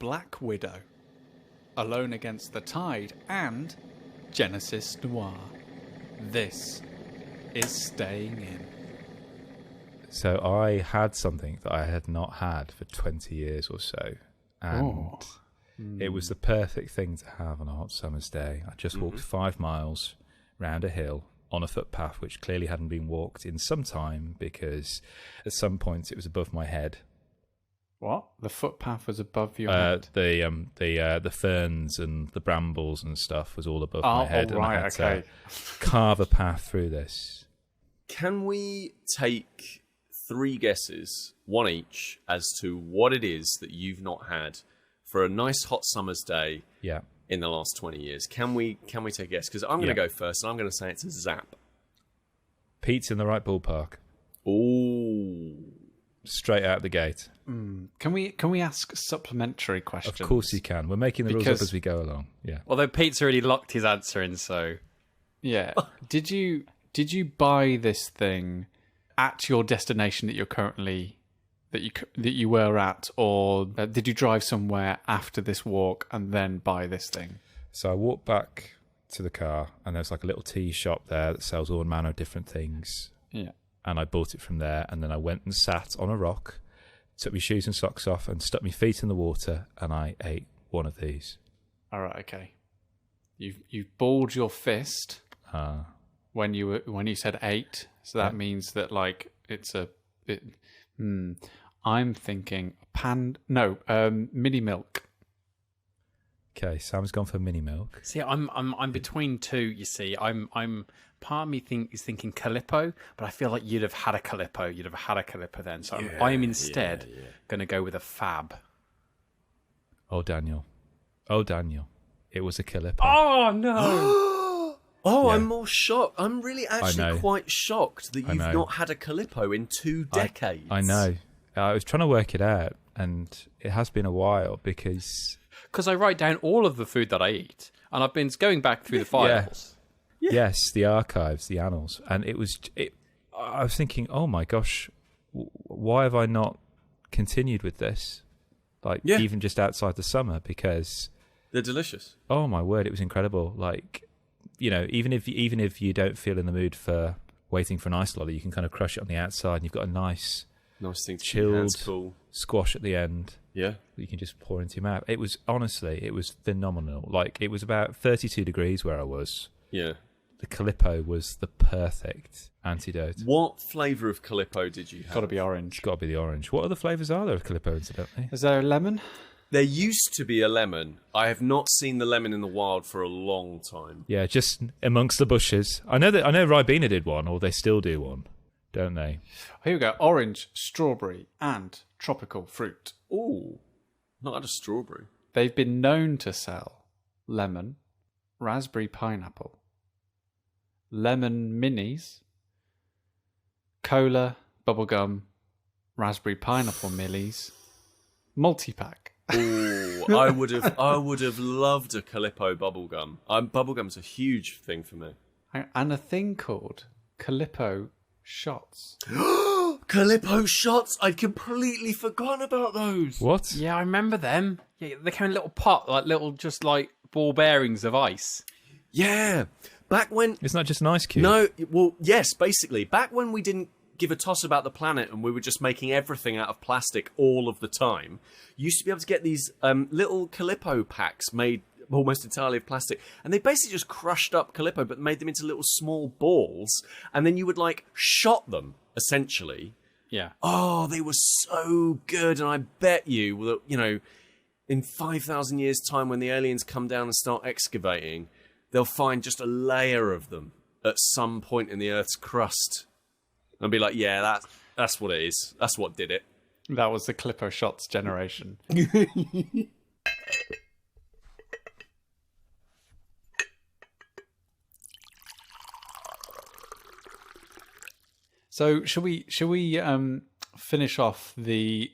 Black Widow, Alone Against the Tide, and Genesis Noir. This is Staying In. So I had something that I had not had for 20 years or so. And it was the perfect thing to have on a hot summer's day. I just walked 5 miles round a hill on a footpath which clearly hadn't been walked in some time, because at some point it was above my head. What? The footpath was above your head? The ferns and the brambles and stuff was all above my head. Oh, right, and I had to carve a path through this. Can we take 3 guesses, one each, as to what it is that you've not had for a nice hot summer's day in the last 20 years? Can we take a guess? Because I'm going to go first, and I'm going to say it's a Zap. Pete's in the right ballpark. Ooh. Straight out the gate. Can we ask supplementary questions? Of course you can. We're making the rules up as we go along. Yeah. Although Pete's already locked his answer in, so... Yeah. Did you buy this thing at your destination that you're currently... that you were at, or did you drive somewhere after this walk and then buy this thing? So I walked back to the car, and there's like a little tea shop there that sells all manner of different things. Yeah. And I bought it from there, and then I went and sat on a rock, took my shoes and socks off, and stuck my feet in the water, and I ate one of these. All right, okay. You've balled your fist when you said 8, so that means that like it's a bit. I'm thinking mini milk. Okay, Sam's gone for mini milk. See, I'm between two. You see, I'm part of me is thinking Calippo, but I feel like you'd have had a Calippo. You'd have had a Calippo then. So I'm instead going to go with a Fab. Oh Daniel, it was a Calippo. Oh no! I'm more shocked. I'm really actually quite shocked that you've not had a Calippo in 2 decades. I know. I was trying to work it out, and it has been a while because I write down all of the food that I eat, and I've been going back through the files. Yeah. Yes, the archives, the annals, and I was thinking, oh my gosh, why have I not continued with this? Even just outside the summer, because they're delicious. Oh my word, it was incredible. Like, you know, even if you don't feel in the mood for waiting for an ice lolly, you can kind of crush it on the outside, and you've got a nice thing to chilled squash at the end. Yeah, that you can just pour into your mouth. It was phenomenal. Like, it was about 32 degrees where I was. Yeah. The Calippo was the perfect antidote. What flavour of Calippo did you have? Got to be orange. Got to be the orange. What other flavours are there of Calippo, incidentally? Is there a lemon? There used to be a lemon. I have not seen the lemon in the wild for a long time. Yeah, just amongst the bushes. I know Ribena did one, or they still do one, don't they? Here we go. Orange, strawberry, and tropical fruit. Ooh, not had a strawberry. They've been known to sell lemon, raspberry pineapple, lemon minis, cola, bubblegum, raspberry pineapple millies, multi-pack. Ooh, I would have loved a Calippo bubblegum. Bubblegum's a huge thing for me. And a thing called Calippo Shots. Calippo Shots! I'd completely forgotten about those. What? Yeah, I remember them. Yeah, they came in a little pot, like little, just like ball bearings of ice. Yeah. Back when... It's not just an ice cube. No, well, yes, basically. Back when we didn't give a toss about the planet and we were just making everything out of plastic all of the time, you used to be able to get these little Calippo packs made almost entirely of plastic, and they basically just crushed up Calippo but made them into little small balls, and then you would like shot them, essentially. Yeah. Oh, they were so good, and I bet you that, you know, in 5,000 years' time when the aliens come down and start excavating, they'll find just a layer of them at some point in the Earth's crust and be like, yeah, that's what it is. That's what did it. That was the Calippo Shots generation. So should we finish off the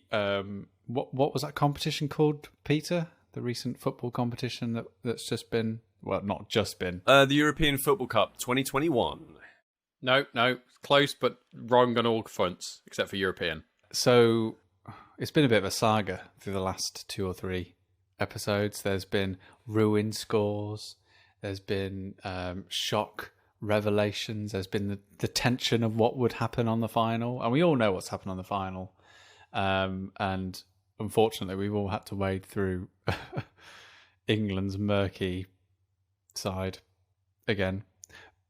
what was that competition called, Peter? The recent football competition that's just been, well, not just been. The European Football Cup 2021. No, close but wrong on all fronts except for European. So it's been a bit of a saga through the last 2 or 3 episodes. There's been ruin scores. There's been shock revelations. There's been the tension of what would happen on the final. And we all know what's happened on the final. And unfortunately, we've all had to wade through England's murky side again.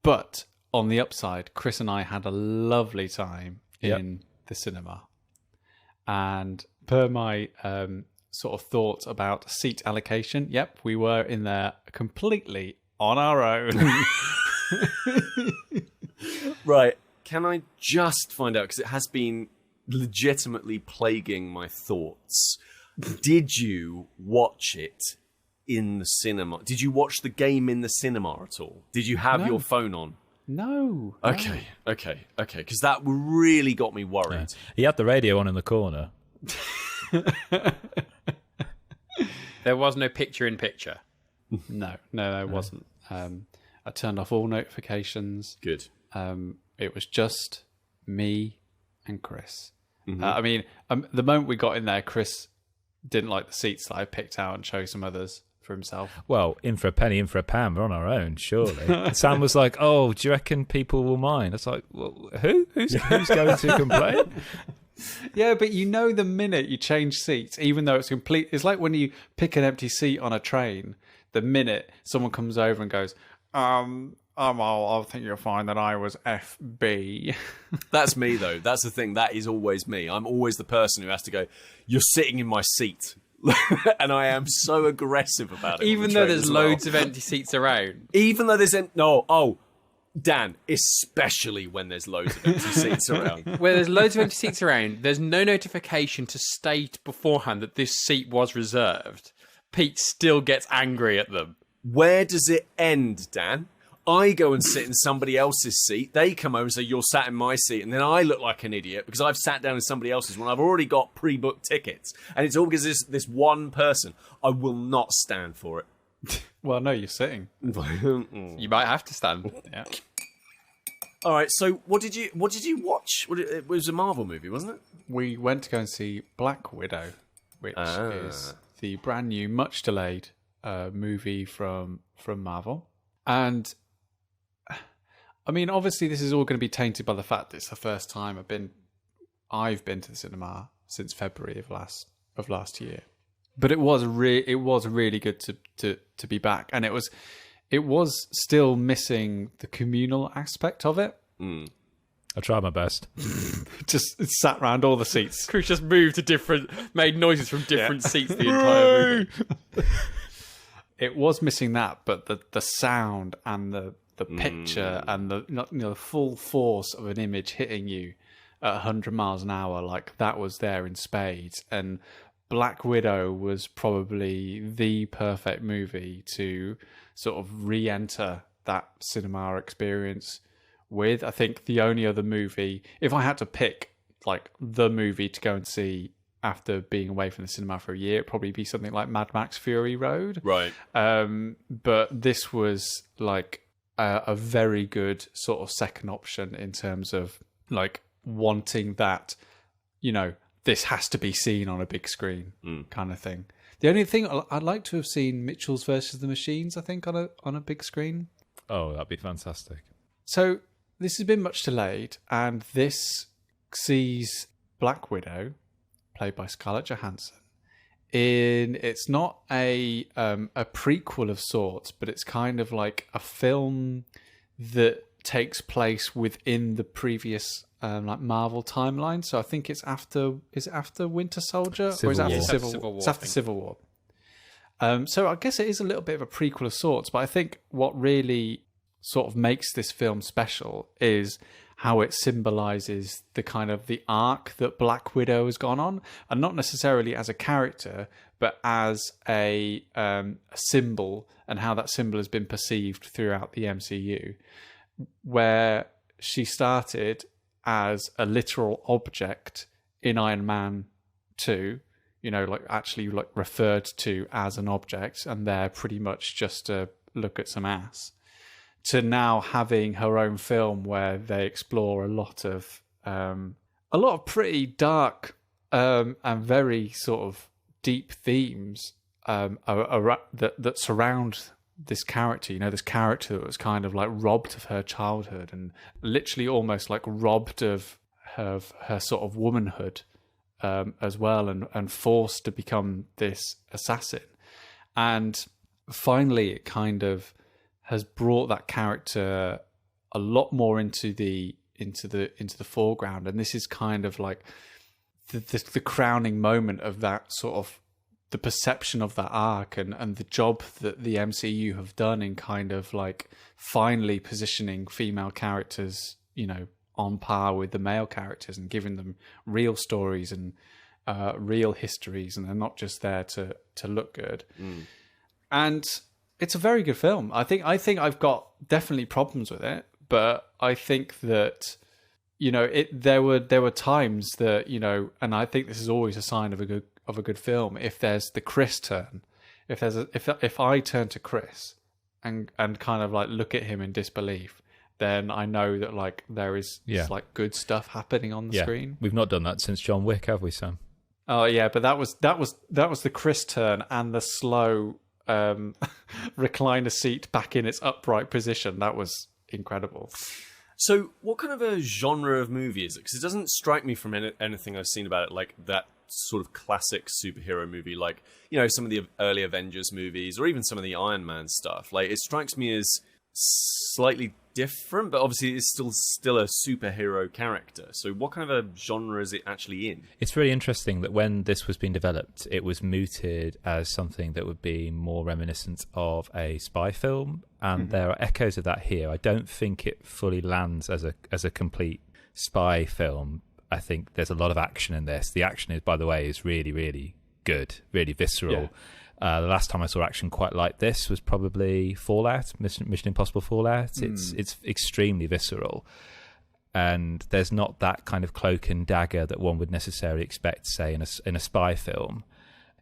But on the upside, Chris and I had a lovely time in the cinema. And per my sort of thoughts about seat allocation, yep, we were in there completely on our own. Right. Can I just find out, because it has been legitimately plaguing my thoughts. Did you watch it in the cinema? Did you watch the game in the cinema at all? Did you have your phone on? No. Okay. Because that really got me worried. Yeah. He had the radio on in the corner. There was no picture-in-picture. No, it wasn't. I turned off all notifications. Good. It was just me and Chris. I mean, the moment we got in there, Chris didn't like the seats that I picked out and chose some others for himself. Well, in for a penny, in for a pound. We're on our own, surely. Sam was like, "Oh, do you reckon people will mind?" I was like, "Well, who's going to complain?" Yeah, but you know, the minute you change seats, even though it's it's like when you pick an empty seat on a train. The minute someone comes over and goes, I think you'll find that I was FB. That's me, though. That's the thing. That is always me. I'm always the person who has to go, "You're sitting in my seat." And I am so aggressive about it. Even though there's loads of empty seats around. Even though there's... Dan, especially when there's loads of empty seats around. Where there's loads of empty seats around, there's no notification to state beforehand that this seat was reserved. Pete still gets angry at them. Where does it end, Dan? I go and sit in somebody else's seat. They come over and say, "You're sat in my seat." And then I look like an idiot because I've sat down in somebody else's when I've already got pre-booked tickets. And it's all because this one person. I will not stand for it. Well, no, you're sitting. You might have to stand. Yeah. All right, so what did you watch? It was a Marvel movie, wasn't it? We went to go and see Black Widow, which is the brand new, much delayed movie from Marvel. And I mean, obviously, this is all going to be tainted by the fact that it's the first time I've been to the cinema since February of last year. But it was really good to be back, and it was still missing the communal aspect of it. I tried my best. Just sat around all the seats. Chris just made noises from different seats the entire movie. It was missing that, but the sound and the picture and the full force of an image hitting you at 100 miles an hour, like that was there in spades. And Black Widow was probably the perfect movie to sort of re-enter that cinema experience with. I think the only other movie, if I had to pick like the movie to go and see after being away from the cinema for a year, it'd probably be something like Mad Max Fury Road. Right. But this was like a very good sort of second option in terms of like wanting that, this has to be seen on a big screen kind of thing. The only thing I'd like to have seen Mitchell's versus the Machines, I think, on a big screen. Oh, that'd be fantastic. So this has been much delayed, and this sees Black Widow, played by Scarlett Johansson, it's not a prequel of sorts, but it's kind of like a film that takes place within the previous like Marvel timeline. So I think it's after Winter Soldier, or is it after Civil War? It's after Civil War. So I guess it is a little bit of a prequel of sorts, but I think what really sort of makes this film special is how it symbolizes the kind of the arc that Black Widow has gone on, and not necessarily as a character, but as a symbol, and how that symbol has been perceived throughout the MCU, where she started as a literal object in Iron Man 2, actually referred to as an object, and they're pretty much just to look at some ass, to now having her own film where they explore a lot of pretty dark and very sort of deep themes that surround this character. This character that was kind of like robbed of her childhood and literally almost like robbed of her sort of womanhood as well, and forced to become this assassin. And finally, it kind of has brought that character a lot more into the foreground. And this is kind of like the crowning moment of that sort of the perception of that arc and the job that the MCU have done in kind of like finally positioning female characters, on par with the male characters and giving them real stories and real histories, and they're not just there to look good. And it's a very good film. I think I've got definitely problems with it, but I think that there were times that and I think this is always a sign of a good film. If there's the Chris turn, if I turn to Chris and kind of like look at him in disbelief, then I know that like there is like good stuff happening on the screen. We've not done that since John Wick, have we, Sam? Oh yeah, but that was the Chris turn and the slow recliner seat back in its upright position. That was incredible. So what kind of a genre of movie is it? Because it doesn't strike me from anything I've seen about it like that sort of classic superhero movie, like some of the early Avengers movies or even some of the Iron Man stuff. Like, it strikes me as slightly different, but obviously it's still a superhero character. So what kind of a genre is it actually in? It's really interesting that when this was being developed, it was mooted as something that would be more reminiscent of a spy film, and there are echoes of that here. I don't think it fully lands as a complete spy film. I think there's a lot of action in this. The action is, by the way, is really, really good, really visceral. The last time I saw action quite like this was probably Fallout, Mission Impossible Fallout. It's extremely visceral, and there's not that kind of cloak and dagger that one would necessarily expect, say, in a spy film.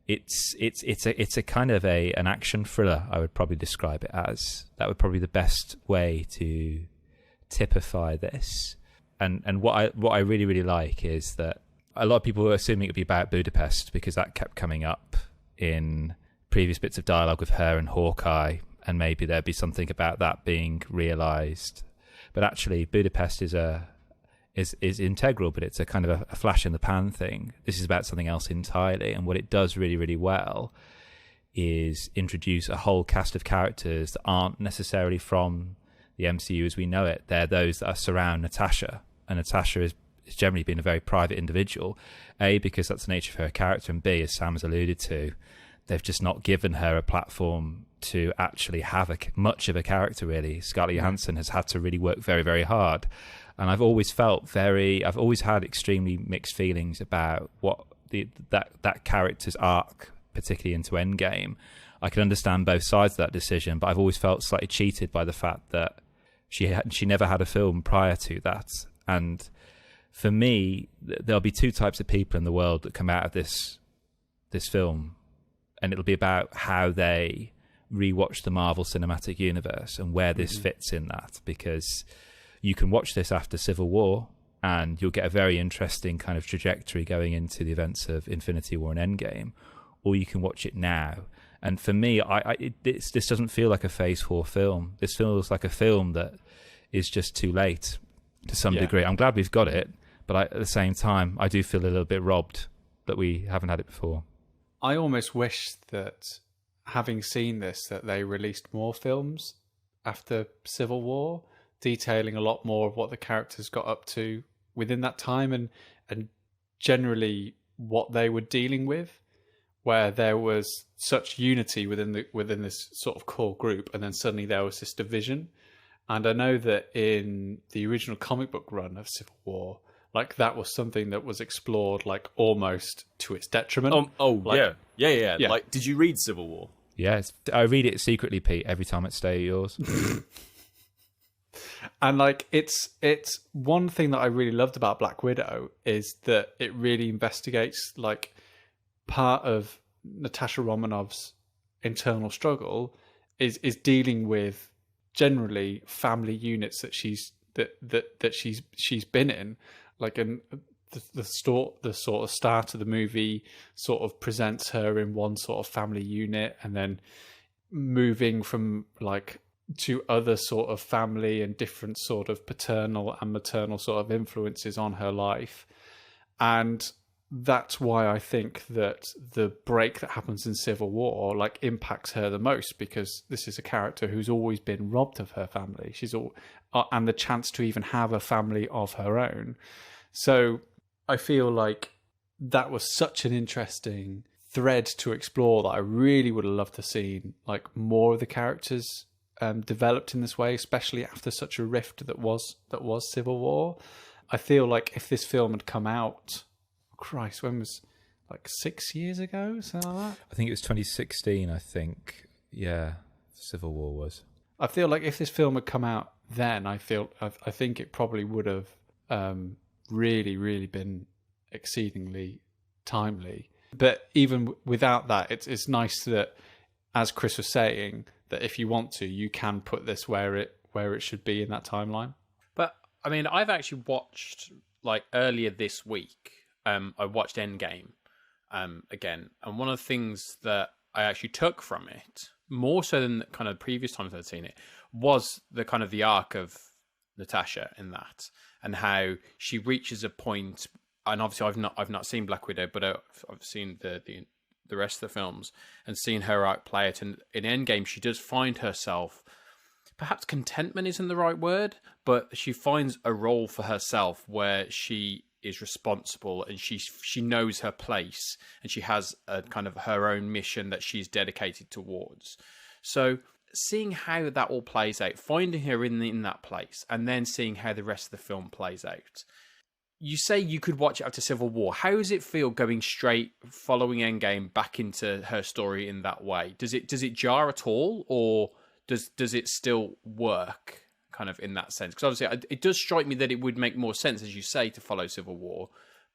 It's a kind of an action thriller, I would probably describe it as. That would probably be the best way to typify this. And what I really, really like is that a lot of people were assuming it would be about Budapest because that kept coming up in previous bits of dialogue with her and Hawkeye, and maybe there'd be something about that being realised. But actually, Budapest is integral, but it's a kind of a flash in the pan thing. This is about something else entirely, and what it does really, really well is introduce a whole cast of characters that aren't necessarily from the MCU as we know it. They're those that surround Natasha, and Natasha has generally been a very private individual, A, because that's the nature of her character, and B, as Sam has alluded to, they've just not given her a platform to actually have much of a character, really. Scarlett Johansson has had to really work very, very hard. And I've always had extremely mixed feelings about what that character's arc, particularly into Endgame. I can understand both sides of that decision, but I've always felt slightly cheated by the fact that she never had a film prior to that. And for me, there'll be two types of people in the world that come out of this film, and it'll be about how they rewatch the Marvel Cinematic Universe and where this fits in that. Because you can watch this after Civil War, and you'll get a very interesting kind of trajectory going into the events of Infinity War and Endgame, or you can watch it now. And for me, this doesn't feel like a Phase 4 film. This feels like a film that is just too late to some degree. I'm glad we've got it, but at the same time, I do feel a little bit robbed that we haven't had it before. I almost wish that, having seen this, that they released more films after Civil War, detailing a lot more of what the characters got up to within that time and generally what they were dealing with, where there was such unity within this sort of core group, and then suddenly there was this division. And I know that in the original comic book run of Civil War, like that was something that was explored like almost to its detriment. Yeah. Like, did you read Civil War? Yes, I read it secretly, Pete, every time it's Stay at Yours. And like it's one thing that I really loved about Black Widow is that it really investigates like part of Natasha Romanoff's internal struggle is dealing with generally family units that she's been in, like, and the sort of start of the movie sort of presents her in one sort of family unit, and then moving from like to other sort of family and different sort of paternal and maternal sort of influences on her life. And that's why I think that the break that happens in Civil War like impacts her the most, because this is a character who's always been robbed of her family. She's all and the chance to even have a family of her own. So I feel like that was such an interesting thread to explore that I really would have loved to see like more of the characters developed in this way, especially after such a rift that was Civil War. I feel like if this film had come out, Christ, when was like 6 years ago, something like that? I think it was 2016. I think, yeah, Civil War was. I feel like if this film had come out then, I think it probably would have really, really been exceedingly timely. But even without that, it's nice that, as Chris was saying, that if you want to, you can put this where it should be in that timeline. But I mean, I've actually watched like earlier this week. I watched Endgame again, and one of the things that I actually took from it, more so than kind of previous times I'd seen it, was the kind of the arc of Natasha in that, and how she reaches a point. And obviously, I've not seen Black Widow, but I've seen the rest of the films and seen her arc play it. And in Endgame, she does find herself. Perhaps contentment isn't the right word, but she finds a role for herself where she is responsible and she knows her place, and she has a kind of her own mission that she's dedicated towards. So seeing how that all plays out, finding her in that place, and then seeing how the rest of the film plays out. You say you could watch it after Civil War. How does it feel going straight, following Endgame, back into her story in that way? Does it jar at all, or does it still work kind of in that sense? Because obviously it does strike me that it would make more sense, as you say, to follow Civil War.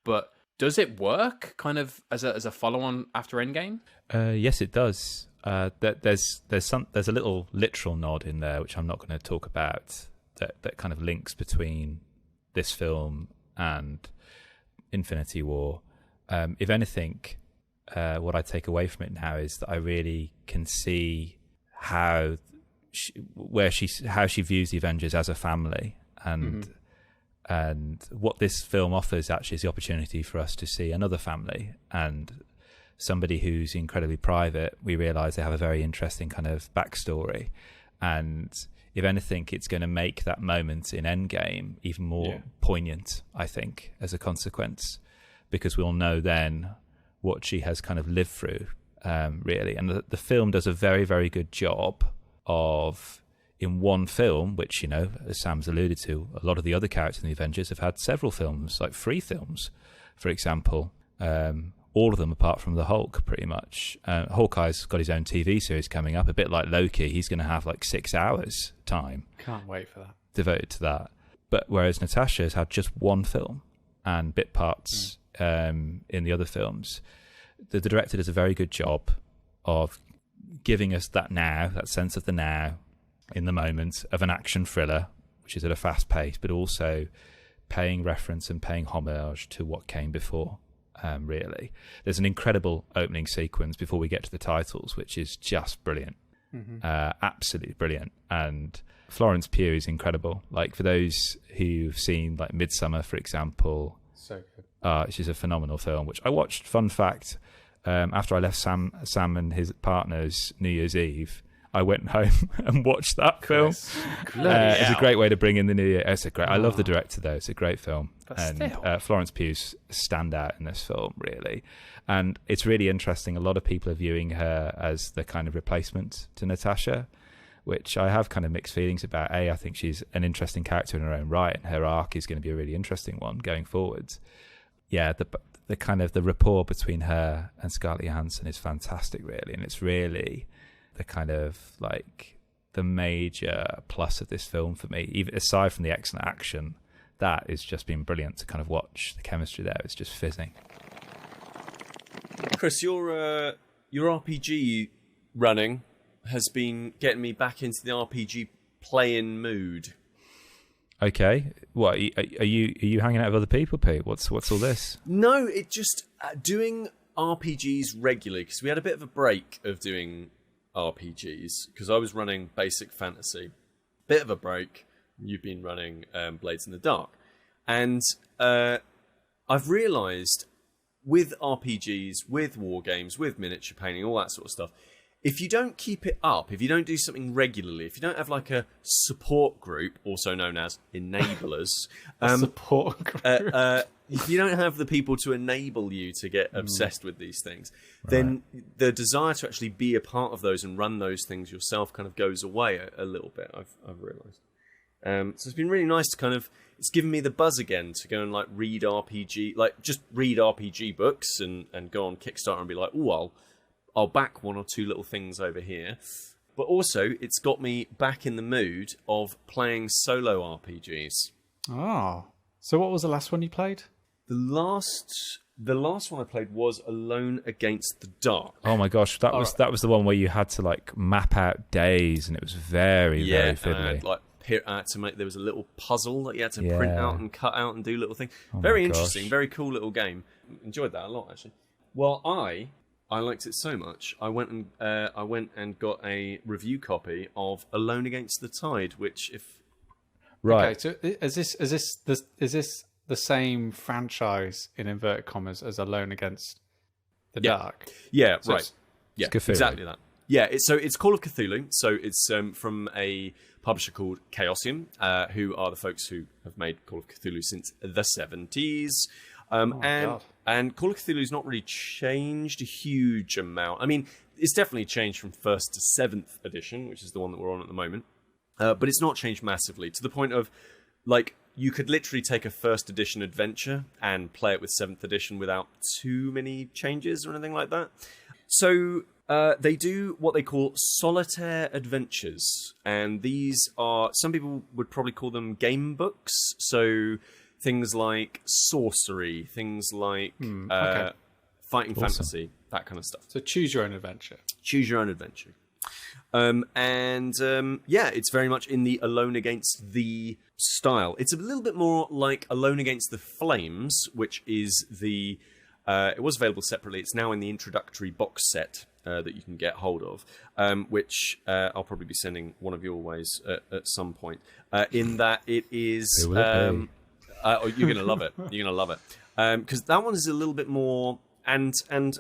But does it work kind of as a follow-on after Endgame? Yes, it does. There's a little literal nod in there, which I'm not going to talk about, that kind of links between this film and Infinity War. If anything, what I take away from it now is that I really can see how she views the Avengers as a family, and what this film offers actually is the opportunity for us to see another family, and somebody who's incredibly private. We realise they have a very interesting kind of backstory, and if anything, it's going to make that moment in Endgame even more poignant, I think, as a consequence, because we'll know then what she has kind of lived through, really. And the film does a very, very good job of, in one film, which, you know, as Sam's alluded to, a lot of the other characters in the Avengers have had several films, like 3 films, for example. All of them apart from the Hulk, pretty much. Hawkeye's got his own TV series coming up, a bit like Loki. He's going to have like 6 hours time. Can't wait for that. Devoted to that. But whereas Natasha's had just 1 film and bit parts in the other films, the director does a very good job of giving us that now, that sense of the now, in the moment of an action thriller, which is at a fast pace, but also paying reference and paying homage to what came before. Really, there's an incredible opening sequence before we get to the titles, which is just brilliant, absolutely brilliant. And Florence Pugh is incredible. Like, for those who've seen like Midsummer, for example, so good. She's a phenomenal film, which I watched. Fun fact: after I left Sam and his partner's New Year's Eve, I went home and watched that film. It's a great way to bring in the new year. I love the director, though. It's a great film. But and Florence Pugh's stand out in this film, really. And it's really interesting. A lot of people are viewing her as the kind of replacement to Natasha, which I have kind of mixed feelings about. I think she's an interesting character in her own right, and her arc is going to be a really interesting one going forwards. Yeah, the kind of the rapport between her and Scarlett Johansson is fantastic, really. And it's really the kind of like the major plus of this film for me, even aside from the excellent action. That has just been brilliant to kind of watch. The chemistry there is just fizzing. Chris, your RPG running has been getting me back into the RPG playing mood. Okay. What are you hanging out with other people, Pete? What's all this? No, it just doing RPGs regularly, because we had a bit of a break of doing RPGs because I was running basic fantasy. Bit of a break. You've been running Blades in the Dark, and I've realised with RPGs, with war games, with miniature painting, all that sort of stuff, if you don't keep it up, if you don't do something regularly, if you don't have like a support group, also known as enablers, support group. if you don't have the people to enable you to get obsessed with these things, then the desire to actually be a part of those and run those things yourself kind of goes away a little bit, I've realised. So it's been really nice to kind of, it's given me the buzz again to go and like read RPG, like just read RPG books and go on Kickstarter and be like, oh, I'll back one or two little things over here. But also, it's got me back in the mood of playing solo RPGs. Oh. So what was the last one you played? The last one I played was Alone Against the Dark. Oh my gosh, that was the one where you had to like map out days, and it was very fiddly. There was a little puzzle that you had to print out and cut out and do little things. Oh very interesting, very cool little game. Enjoyed that a lot, actually. Well, I liked it so much. I went and got a review copy of Alone Against the Tide, which Okay, so is this the same franchise in inverted commas as Alone Against the Dark? Yeah, so right. Yeah, Cthulhu. Exactly that. Yeah, it's Call of Cthulhu. So it's from a publisher called Chaosium, who are the folks who have made Call of Cthulhu since the 70s. And Call of Cthulhu's not really changed a huge amount. I mean, it's definitely changed from 1st to 7th edition, which is the one that we're on at the moment. But it's not changed massively, to the point of, like, you could literally take a 1st edition adventure and play it with 7th edition without too many changes or anything like that. So they do what they call solitaire adventures. And these are, some people would probably call them game books. So things like sorcery, things like fighting fantasy, that kind of stuff. So choose your own adventure. Choose your own adventure. It's very much in the Alone Against the style. It's a little bit more like Alone Against the Flames, which is it was available separately. It's now in the introductory box set that you can get hold of, which I'll probably be sending one of your ways at some point. In that it is... you're going to love it. You're going to love it. Because that one is a little bit more... And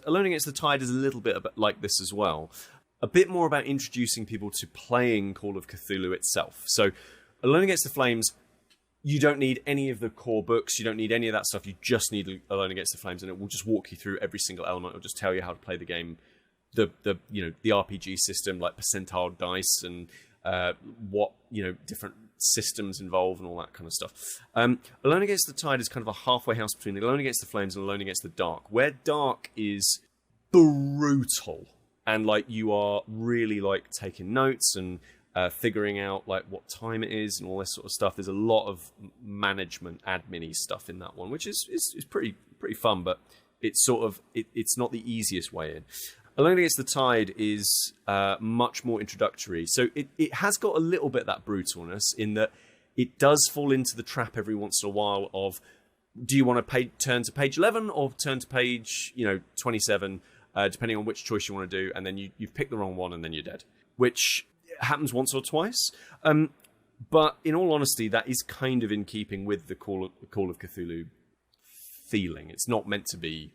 Alone Against the Tide is a little bit like this as well. A bit more about introducing people to playing Call of Cthulhu itself. So Alone Against the Flames, you don't need any of the core books. You don't need any of that stuff. You just need Alone Against the Flames, and it will just walk you through every single element. It'll just tell you how to play the game, the RPG system, like percentile dice and what different systems involved and all that kind of stuff. Alone Against the Tide is kind of a halfway house between Alone Against the Flames and Alone Against the Dark, where Dark is brutal and like you are really like taking notes and figuring out like what time it is and all this sort of stuff. There's a lot of management admin-y stuff in that one, which is pretty fun, but it's it's not the easiest way in. Alone Against the Tide is much more introductory. So it has got a little bit of that brutalness in that it does fall into the trap every once in a while of, do you want to turn to page 11 or turn to page 27, depending on which choice you want to do, and then you've picked the wrong one and then you're dead, which happens once or twice. But in all honesty, that is kind of in keeping with the Call of Cthulhu feeling. It's not meant to be...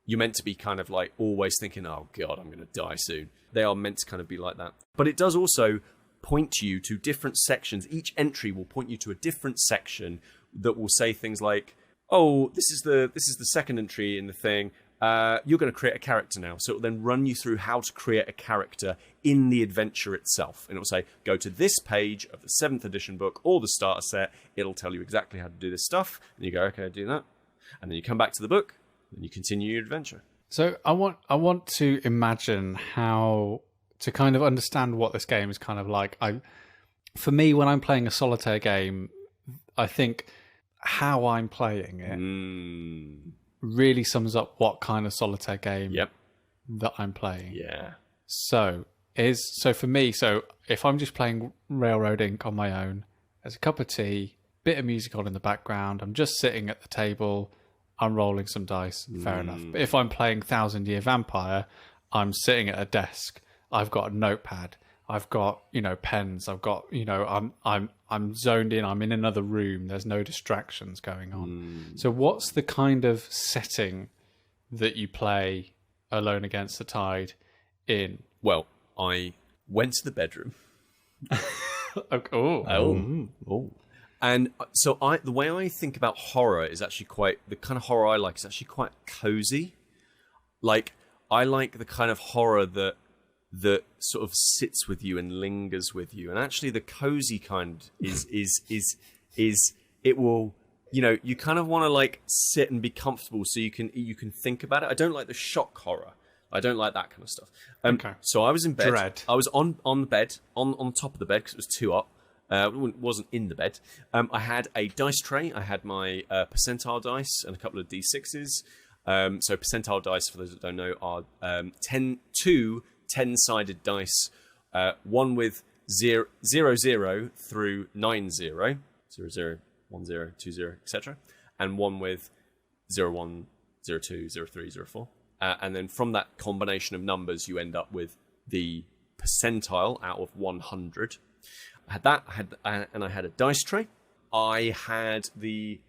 You're meant to be kind of like always thinking, oh God, I'm going to die soon. They are meant to kind of be like that. But it does also point you to different sections. Each entry will point you to a different section that will say things like, oh, this is the second entry in the thing. You're going to create a character now. So it will then run you through how to create a character in the adventure itself. And it will say, go to this page of the 7th edition book or the starter set. It'll tell you exactly how to do this stuff. And you go, okay, do that. And then you come back to the book and you continue your adventure. So I want to imagine how to kind of understand what this game is kind of like. For me, when I'm playing a solitaire game, I think how I'm playing it really sums up what kind of solitaire game that I'm playing. Yeah. So for me, if I'm just playing Railroad Inc. on my own, as a cup of tea, bit of music on in the background. I'm just sitting at the table. I'm rolling some dice. Fair enough. But if I'm playing 1000 Year Vampire, I'm sitting at a desk. I've got a notepad. I've got, pens. I've got, I'm zoned in. I'm in another room. There's no distractions going on. So what's the kind of setting that you play Alone Against the Tide in? Well, I went to the bedroom. And so the way I think about horror is actually the kind of horror I like is actually quite cozy. Like, I like the kind of horror that sort of sits with you and lingers with you. And actually the cozy kind is it will, you kind of want to like sit and be comfortable so you can think about it. I don't like the shock horror. I don't like that kind of stuff. Okay. So I was in bed. Dread. I was on the bed, on top of the bed because it was 2 up. It wasn't in the bed. I had a dice tray. I had my percentile dice and a couple of D6s. So percentile dice, for those that don't know, are 2 10-sided dice. One with 0, 0 through 90, 0, 0, 1, 0, 2, 0, etc. And one with 0, 1, 0, 2, 0, 3, 0, 4. And then from that combination of numbers, you end up with the percentile out of 100. I had that, and I had a dice tray. I had the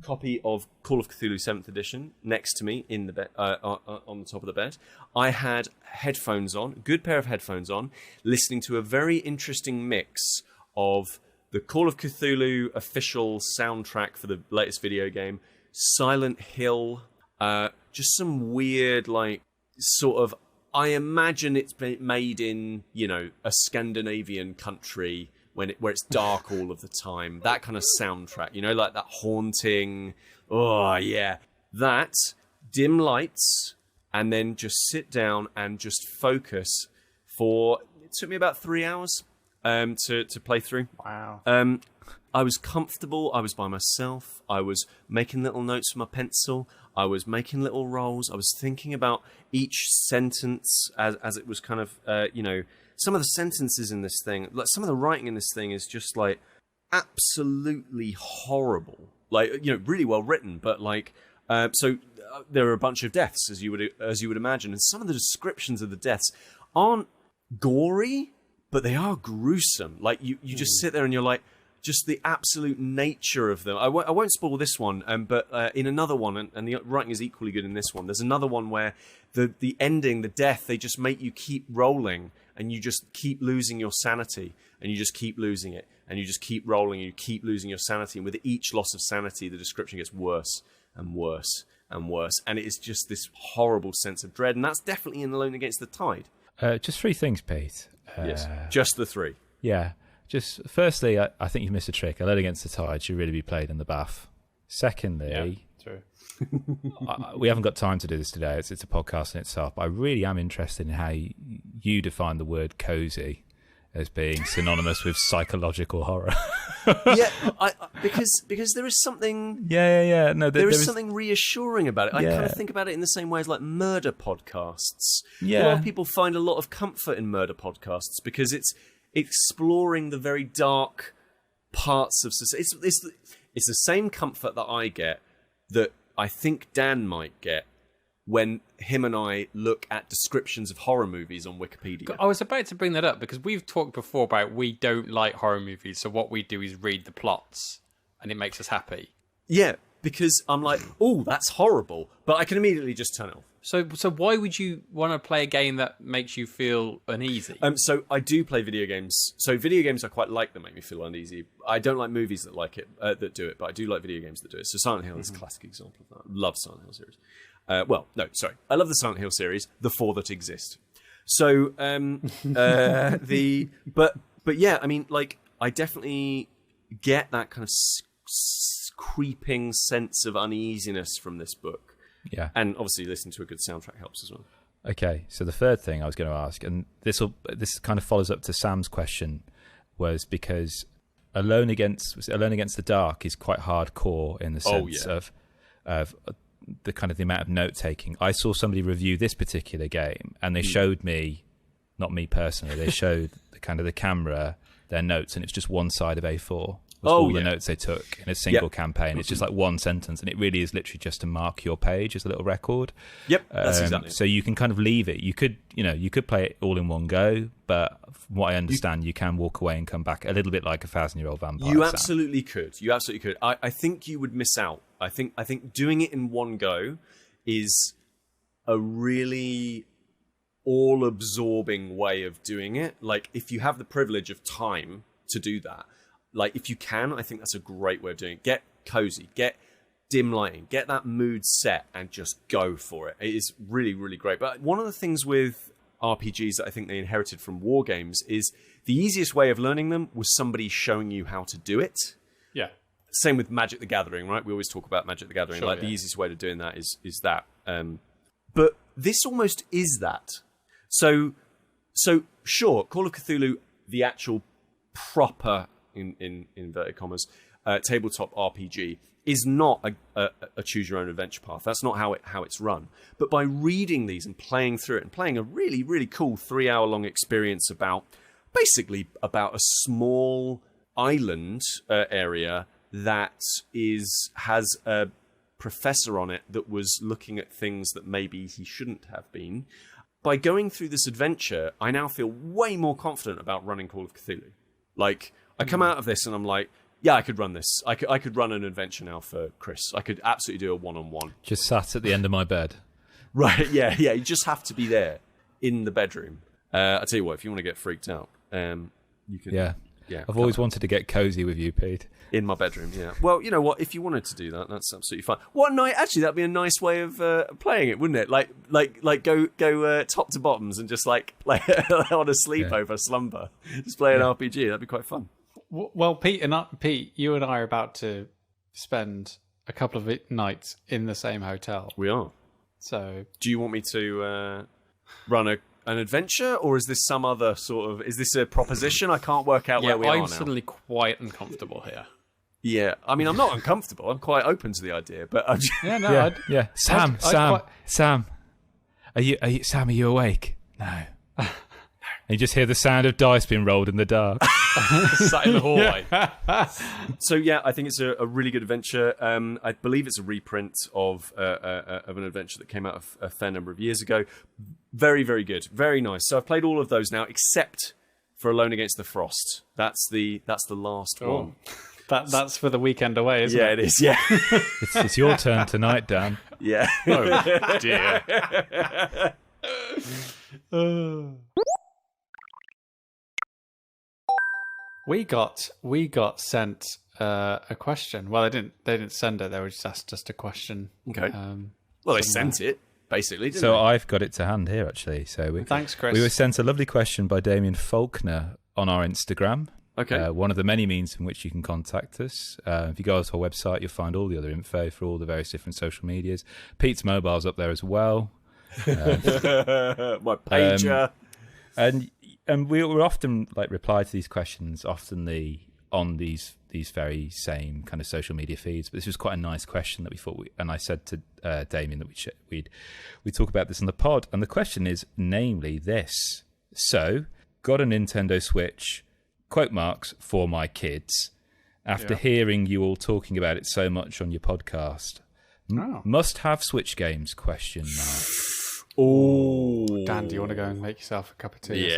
copy of Call of Cthulhu 7th edition next to me in the bed, on the top of the bed. I had headphones on, a good pair of headphones on, listening to a very interesting mix of the Call of Cthulhu official soundtrack for the latest video game, Silent Hill, just some weird, like, sort of, I imagine it's been made in, a Scandinavian country where it's dark all of the time. That kind of soundtrack, like that haunting, oh yeah. That, dim lights, and then just sit down and just focus it took me about 3 hours to play through. Wow. I was comfortable. I was by myself. I was making little notes with my pencil. I was making little rolls. I was thinking about each sentence as it was kind of, some of the sentences in this thing, like some of the writing in this thing is just like absolutely horrible. Like, really well written, but like, there are a bunch of deaths as you would imagine, and some of the descriptions of the deaths aren't gory, but they are gruesome. Like you just sit there and you're like, just the absolute nature of them. I won't spoil this one, but in another one, and the writing is equally good in this one, there's another one where the ending, the death, they just make you keep rolling, and you just keep losing your sanity, and you just keep losing it, and you just keep rolling, and you keep losing your sanity, and with each loss of sanity, the description gets worse and worse and worse, and it is just this horrible sense of dread, and that's definitely in Alone Against the Tide. Just 3 things, Pete. Yes, just the 3. Yeah. Just firstly, I think you've missed a trick. Alone Against the Tide should really be played in the bath. Secondly, True. we haven't got time to do this today. It's a podcast in itself. But I really am interested in how you define the word cozy as being synonymous with psychological horror. Yeah, because there is something. Yeah. No, there is something reassuring about it. I kind of think about it in the same way as like murder podcasts. Yeah, a lot of people find a lot of comfort in murder podcasts because it's exploring the very dark parts of society. It's the same comfort that I get that I think Dan might get when him and I look at descriptions of horror movies on Wikipedia. I was about to bring that up because we've talked before about we don't like horror movies, so what we do is read the plots and it makes us happy. Yeah, because I'm like, oh, that's horrible, but I can immediately just turn it off. So why would you want to play a game that makes you feel uneasy? So I do play video games. So video games I quite like that make me feel uneasy. I don't like movies that like it, that do it, but I do like video games that do it. So Silent Hill is a classic example of that. I love Silent Hill series. I love the Silent Hill series, the 4 that exist. So but yeah, I mean, like, I definitely get that kind of creeping sense of uneasiness from this book. Yeah. And obviously listening to a good soundtrack helps as well. Okay, so the third thing I was going to ask, and this kind of follows up to Sam's question, was because Alone Against the Dark is quite hardcore in the sense of the kind of the amount of note taking. I saw somebody review this particular game, and they showed me, not me personally, they showed the camera their notes, and it's just one side of A4 was all the notes they took in a single campaign. It's just like one sentence, and it really is literally just to mark your page as a little record. Yep, that's exactly. So you can kind of leave it. You could play it all in one go, but from what I understand, you can walk away and come back a little bit like a 1,000-year-old vampire. You absolutely could. You absolutely could. I think you would miss out. I think doing it in one go is a really all-absorbing way of doing it. Like, if you have the privilege of time to do that, like, if you can, I think that's a great way of doing it. Get cozy, get dim lighting, get that mood set, and just go for it. It is really, really great. But one of the things with RPGs that I think they inherited from war games is the easiest way of learning them was somebody showing you how to do it. Yeah. Same with Magic the Gathering, right? We always talk about Magic the Gathering. Sure, the easiest way to doing that is that. But this almost is that. So sure, Call of Cthulhu, the actual proper, in inverted commas, tabletop RPG, is not a choose your own adventure path. That's not how it's run. But by reading these and playing through it and playing a really, really cool 3-hour-long experience about a small island area that has a professor on it that was looking at things that maybe he shouldn't have been. By going through this adventure, I now feel way more confident about running Call of Cthulhu. Like, I come out of this and I'm like, yeah, I could run this. I could run an adventure now for Chris. I could absolutely do a one-on-one. Just sat at the end of my bed. Right, yeah. You just have to be there in the bedroom. I tell you what, if you want to get freaked out, you can. Yeah. I've always wanted to get cozy with you, Pete. In my bedroom, yeah. Well, you know what? If you wanted to do that, that's absolutely fine. What night? Actually, that'd be a nice way of playing it, wouldn't it? Like go top to bottoms and just like on a sleepover slumber, just play an RPG. That'd be quite fun. Well, Pete, you and I are about to spend a couple of nights in the same hotel. We are. So, do you want me to run an adventure, or is this some other sort of? Is this a proposition? I can't work out where we are now. I'm suddenly quite uncomfortable here. Yeah, I mean, I'm not uncomfortable. I'm quite open to the idea, but I'm just... Sam, are you awake? No. And you just hear the sound of dice being rolled in the dark. Sat in the hallway. So yeah, I think it's a really good adventure. I believe it's a reprint of an adventure that came out a fair number of years ago. Very, very good. Very nice. So I've played all of those now, except for Alone Against the Frost. That's the last one. That's for the weekend away, isn't it? Yeah, it is, yeah. It's your turn tonight, Dan. Yeah. Oh, dear. We got sent a question. Well, they didn't send it. They were just asked us a question. Okay. Well, they sent it basically. Didn't so they? I've got it to hand here actually. So thanks, Chris. We were sent a lovely question by Damien Faulkner on our Instagram. Okay. One of the many means in which you can contact us. If you go to our website, you'll find all the other info for all the various different social medias. Pete's mobile's up there as well. My pager. And we often reply to these questions on these very same kind of social media feeds. But this was quite a nice question that we thought. And I said to Damien that we'd talk about this on the pod. And the question is, namely, this: so, got a Nintendo Switch. Quote marks for my kids. After hearing you all talking about it so much on your podcast, must have Switch games? Question mark. Oh, Dan, do you want to go and make yourself a cup of tea?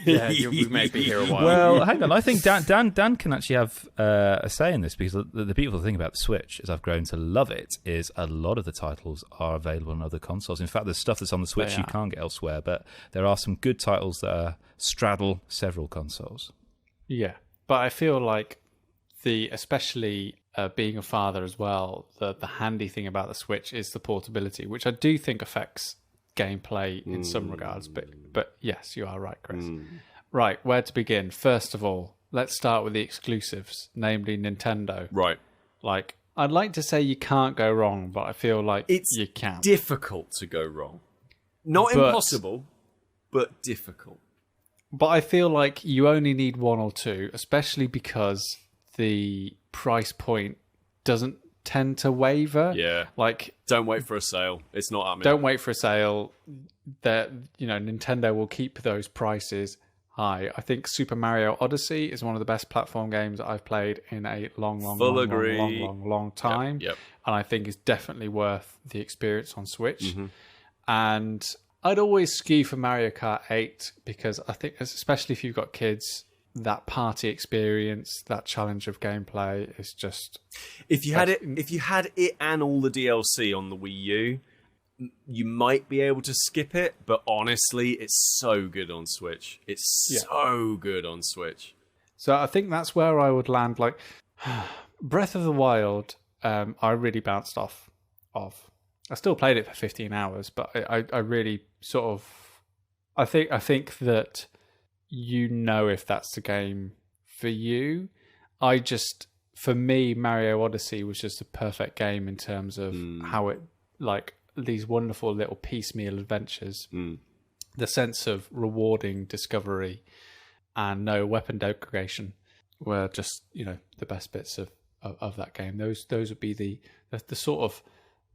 Yeah, we may be here a while. Well, hang on. I think Dan can actually have a say in this, because the beautiful thing about the Switch, as I've grown to love it, is a lot of the titles are available on other consoles. In fact, there's stuff that's on the Switch you can't get elsewhere, but there are some good titles that straddle several consoles. Yeah, but I feel like especially being a father as well, the handy thing about the Switch is the portability, which I do think affects gameplay in some regards. But yes, you are right, Chris. Right, where to begin? First of all, let's start with the exclusives, namely Nintendo. Right. Like, I'd like to say you can't go wrong, but I feel like you can. It's difficult to go wrong. Not impossible, but difficult. But I feel like you only need one or two, especially because the price point doesn't tend to waver. Yeah. Like, don't wait for a sale. It's not happening. Don't wait for a sale. That Nintendo will keep those prices high. I think Super Mario Odyssey is one of the best platform games that I've played in a long time. Yep. And I think it's definitely worth the experience on Switch. Mm-hmm. And I'd always skew for Mario Kart 8 because I think, especially if you've got kids, that party experience, that challenge of gameplay is just... If you had it and all the DLC on the Wii U, you might be able to skip it, but honestly, it's so good on Switch. So good on Switch. So I think that's where I would land. Like Breath of the Wild, I really bounced off of. I still played it for 15 hours, but I really sort of... I think that if that's the game for you. For me, Mario Odyssey was just a perfect game in terms of how it, like, these wonderful little piecemeal adventures, the sense of rewarding discovery and no weapon degradation were just, the best bits of that game. Those would be the sort of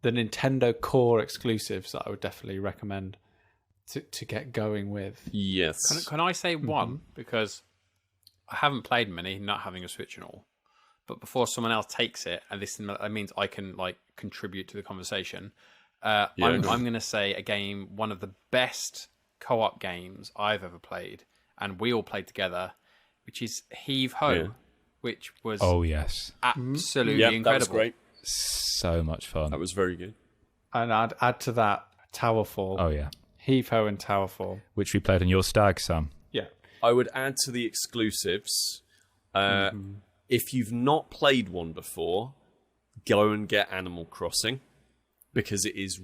the Nintendo core exclusives that I would definitely recommend to get going with. Yes. Can I say one? Because I haven't played many, not having a Switch and all. But before someone else takes it, and this means I can contribute to the conversation. I'm going to say a game, one of the best co-op games I've ever played, and we all played together, which is Heave Ho, which was absolutely incredible. That was great. So much fun. That was very good. And I'd add to that Towerfall. Oh yeah, Heave Ho and Towerfall, which we played on your stag, Sam. Yeah, I would add to the exclusives. If you've not played one before, go and get Animal Crossing, because it's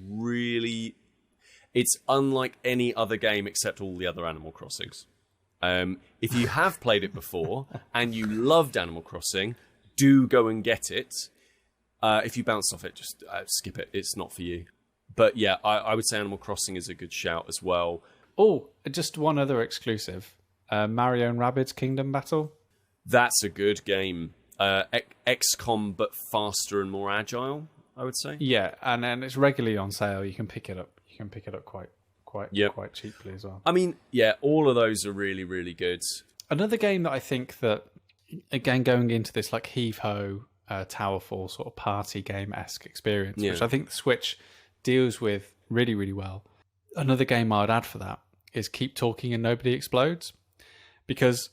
unlike any other game except all the other Animal Crossings. If you have played it before and you loved Animal Crossing, do go and get it. If you bounce off it, just skip it. It's not for you. But yeah, I would say Animal Crossing is a good shout as well. Oh, just one other exclusive. Mario and Rabbids Kingdom Battle. That's a good game. XCOM, but faster and more agile, I would say. Yeah, and then it's regularly on sale. You can pick it up. You can pick it up quite cheaply as well. I mean, yeah, all of those are really, really good. Another game that I think that, again, going into this like Heave Ho, Towerfall sort of party game-esque experience, which I think the Switch deals with really, really well. Another game I'd add for that is Keep Talking and Nobody Explodes. Because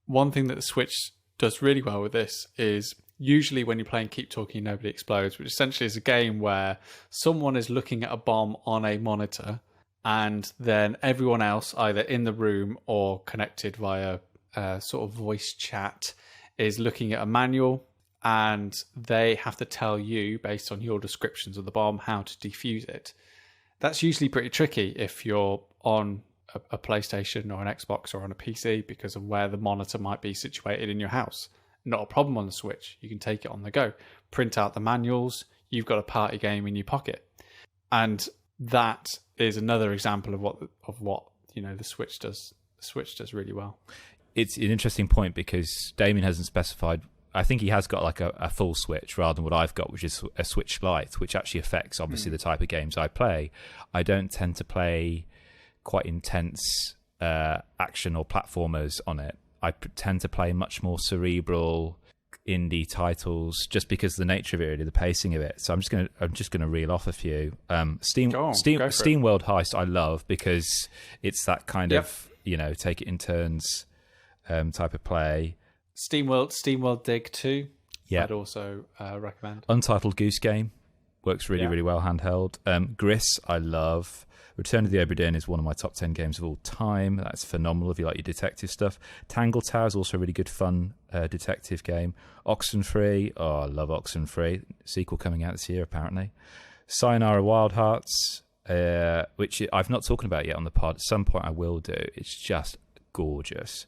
one thing that the Switch does really well with this is usually when you're playing Keep Talking and Nobody Explodes, which essentially is a game where someone is looking at a bomb on a monitor and then everyone else, either in the room or connected via sort of voice chat, is looking at a manual and they have to tell you, based on your descriptions of the bomb, how to defuse it. That's usually pretty tricky if you're on a PlayStation or an Xbox or on a PC because of where the monitor might be situated in your house. Not a problem on the Switch. You can take it on the go. Print out the manuals. You've got a party game in your pocket. And that is another example of what the Switch does. The Switch does really well. It's an interesting point because Damien hasn't specified. I think he has got like a full Switch rather than what I've got, which is a Switch Lite, which actually affects obviously the type of games I play. I don't tend to play quite intense action or platformers on it. I tend to play much more cerebral indie titles just because of the nature of it, really, the pacing of it. So I'm just gonna reel off a few. Steam World Heist I love because it's that kind of take it in turns type of play. Steam World Dig 2. Yeah, I'd also recommend. Untitled Goose Game works really well handheld. Gris I love. Return of the Obra Dinn is one of my top 10 games of all time. That's phenomenal if you like your detective stuff. Tangle Tower is also a really good, fun detective game. Oxenfree, I love Oxenfree. Sequel coming out this year, apparently. Sayonara Wild Hearts, which I've not talked about yet on the pod. At some point I will do. It's just gorgeous.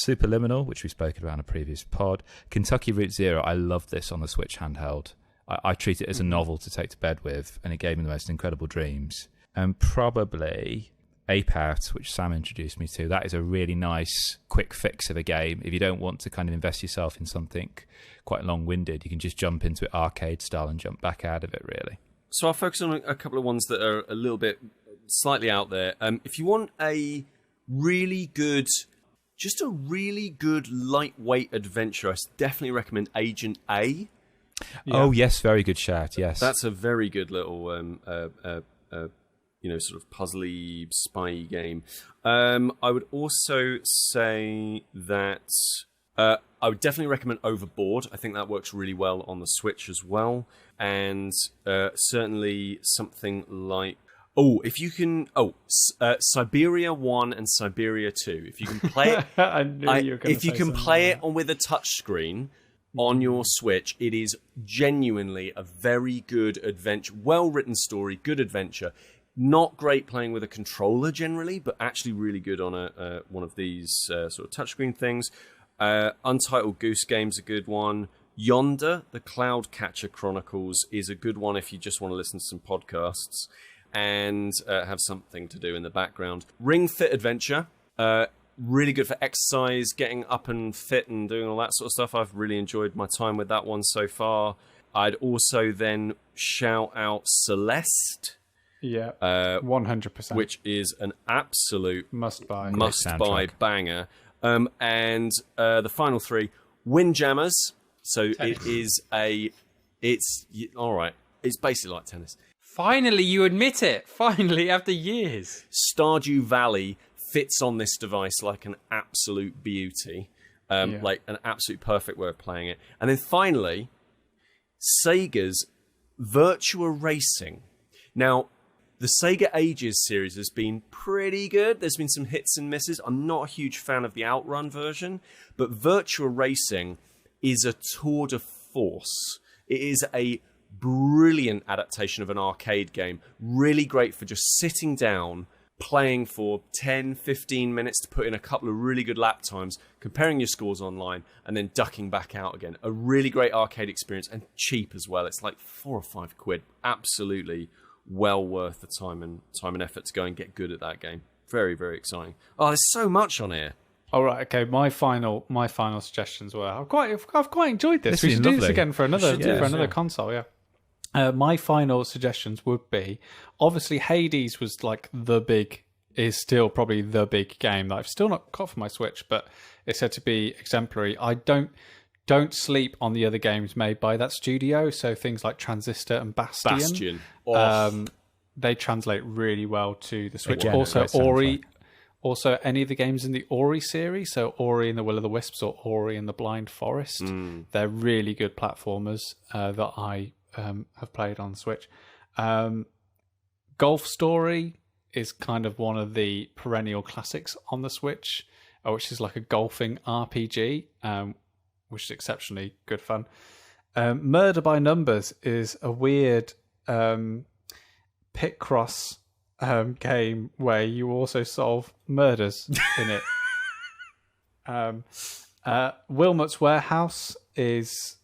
Superliminal, which we spoke about in a previous pod. Kentucky Route Zero, I love this on the Switch handheld. I treat it as a novel to take to bed with, and it gave me the most incredible dreams. And probably Ape Out, which Sam introduced me to. That is a really nice quick fix of a game. If you don't want to kind of invest yourself in something quite long-winded, you can just jump into it arcade style and jump back out of it, really. So I'll focus on a couple of ones that are a little bit slightly out there. If you want a really good just a really good lightweight adventure. I definitely recommend Agent A. Yeah. Oh yes, very good shout. Yes, that's a very good little sort of puzzly spy game. I would also say that I would definitely recommend Overboard. I think that works really well on the Switch as well, and certainly something like if you can Siberia 1 and Siberia 2. If you can play it, if you can play it with a touchscreen on your Switch, it is genuinely a very good adventure, well-written story, good adventure. Not great playing with a controller generally, but actually really good on a one of these sort of touchscreen things. Untitled Goose Game's a good one. Yonder, the Cloudcatcher Chronicles, is a good one if you just want to listen to some podcasts and have something to do in the background. Ring Fit Adventure, really good for exercise, getting up and fit and doing all that sort of stuff. I've really enjoyed my time with that one so far. I'd also then shout out Celeste. Yeah, 100%. Which is an absolute must-buy banger. And the final three, Windjammers. So tennis. It's all right. It's basically like tennis. Finally, you admit it. Finally, after years. Stardew Valley fits on this device like an absolute beauty. Like an absolute perfect way of playing it. And then finally, Sega's Virtua Racing. Now, the Sega Ages series has been pretty good. There's been some hits and misses. I'm not a huge fan of the Outrun version, but Virtua Racing is a tour de force. It is a brilliant adaptation of an arcade game. Really great for just sitting down, playing for 10, 15 minutes to put in a couple of really good lap times, comparing your scores online, and then ducking back out again. A really great arcade experience, and cheap as well. It's like £4 or £5. Absolutely well worth the time and effort to go and get good at that game. Very, very exciting. Oh, there's so much on here. All right, okay. My final suggestions were I've quite enjoyed this. We should do this again for another console. Yeah. My final suggestions would be, obviously Hades was is still probably the big game that I've still not got for my Switch, but it's said to be exemplary. I don't sleep on the other games made by that studio. So things like Transistor and Bastion. They translate really well to the Switch. Again, also, Ori. Also, any of the games in the Ori series, so Ori and the Will of the Wisps or Ori and the Blind Forest, they're really good platformers that I have played on the Switch. Golf Story is kind of one of the perennial classics on the Switch, which is like a golfing RPG, which is exceptionally good fun. Murder by Numbers is a weird Picross game where you also solve murders in it. Wilmot's Warehouse is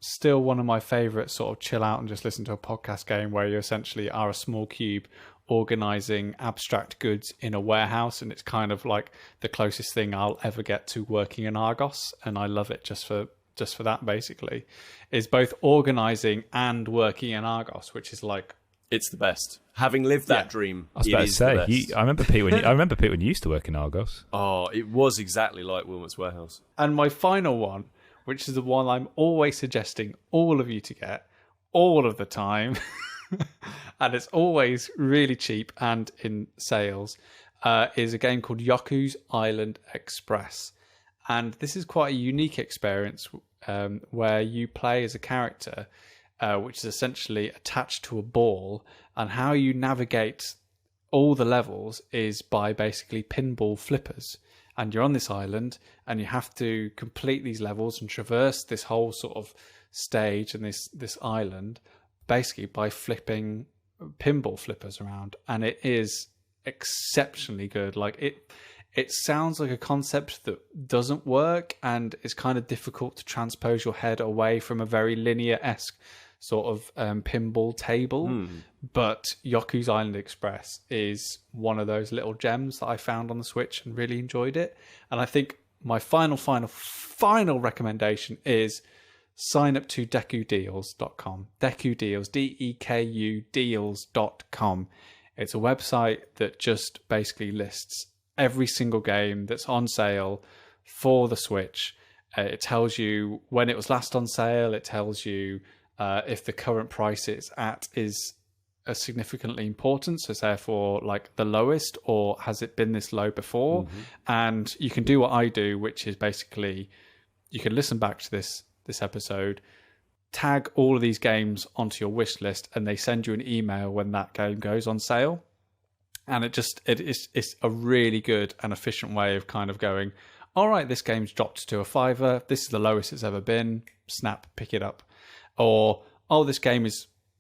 still one of my favourite sort of chill out and just listen to a podcast game where you essentially are a small cube organising abstract goods in a warehouse, and it's kind of like the closest thing I'll ever get to working in Argos, and I love it just for that. Basically, is both organising and working in Argos, which is like it's the best. Having lived that dream, I was about to say. I remember Pete when you used to work in Argos. Oh, it was exactly like Wilmot's Warehouse. And my final one, which is the one I'm always suggesting all of you to get all of the time, and it's always really cheap and in sales, is a game called Yoku's Island Express. And this is quite a unique experience where you play as a character which is essentially attached to a ball, and how you navigate all the levels is by basically pinball flippers. And you're on this island, and you have to complete these levels and traverse this whole sort of stage and this island, basically by flipping pinball flippers around. And it is exceptionally good. Like it sounds like a concept that doesn't work, and it's kind of difficult to transpose your head away from a very linear-esque sort of pinball table. But Yoku's Island Express is one of those little gems that I found on the Switch and really enjoyed it. And I think my final recommendation is sign up to DekuDeals.com. Deku Deals, DEKU Deals.com. It's a website that just basically lists every single game that's on sale for the Switch. It tells you when it was last on sale. It tells you if the current price it's at is significantly important, so therefore like the lowest, or has it been this low before? And you can do what I do, which is basically you can listen back to this episode, tag all of these games onto your wish list, and they send you an email when that game goes on sale. And it's a really good and efficient way of kind of going, all right, this game's dropped to a $5. This is the lowest it's ever been. Snap, pick it up. Or, oh, this game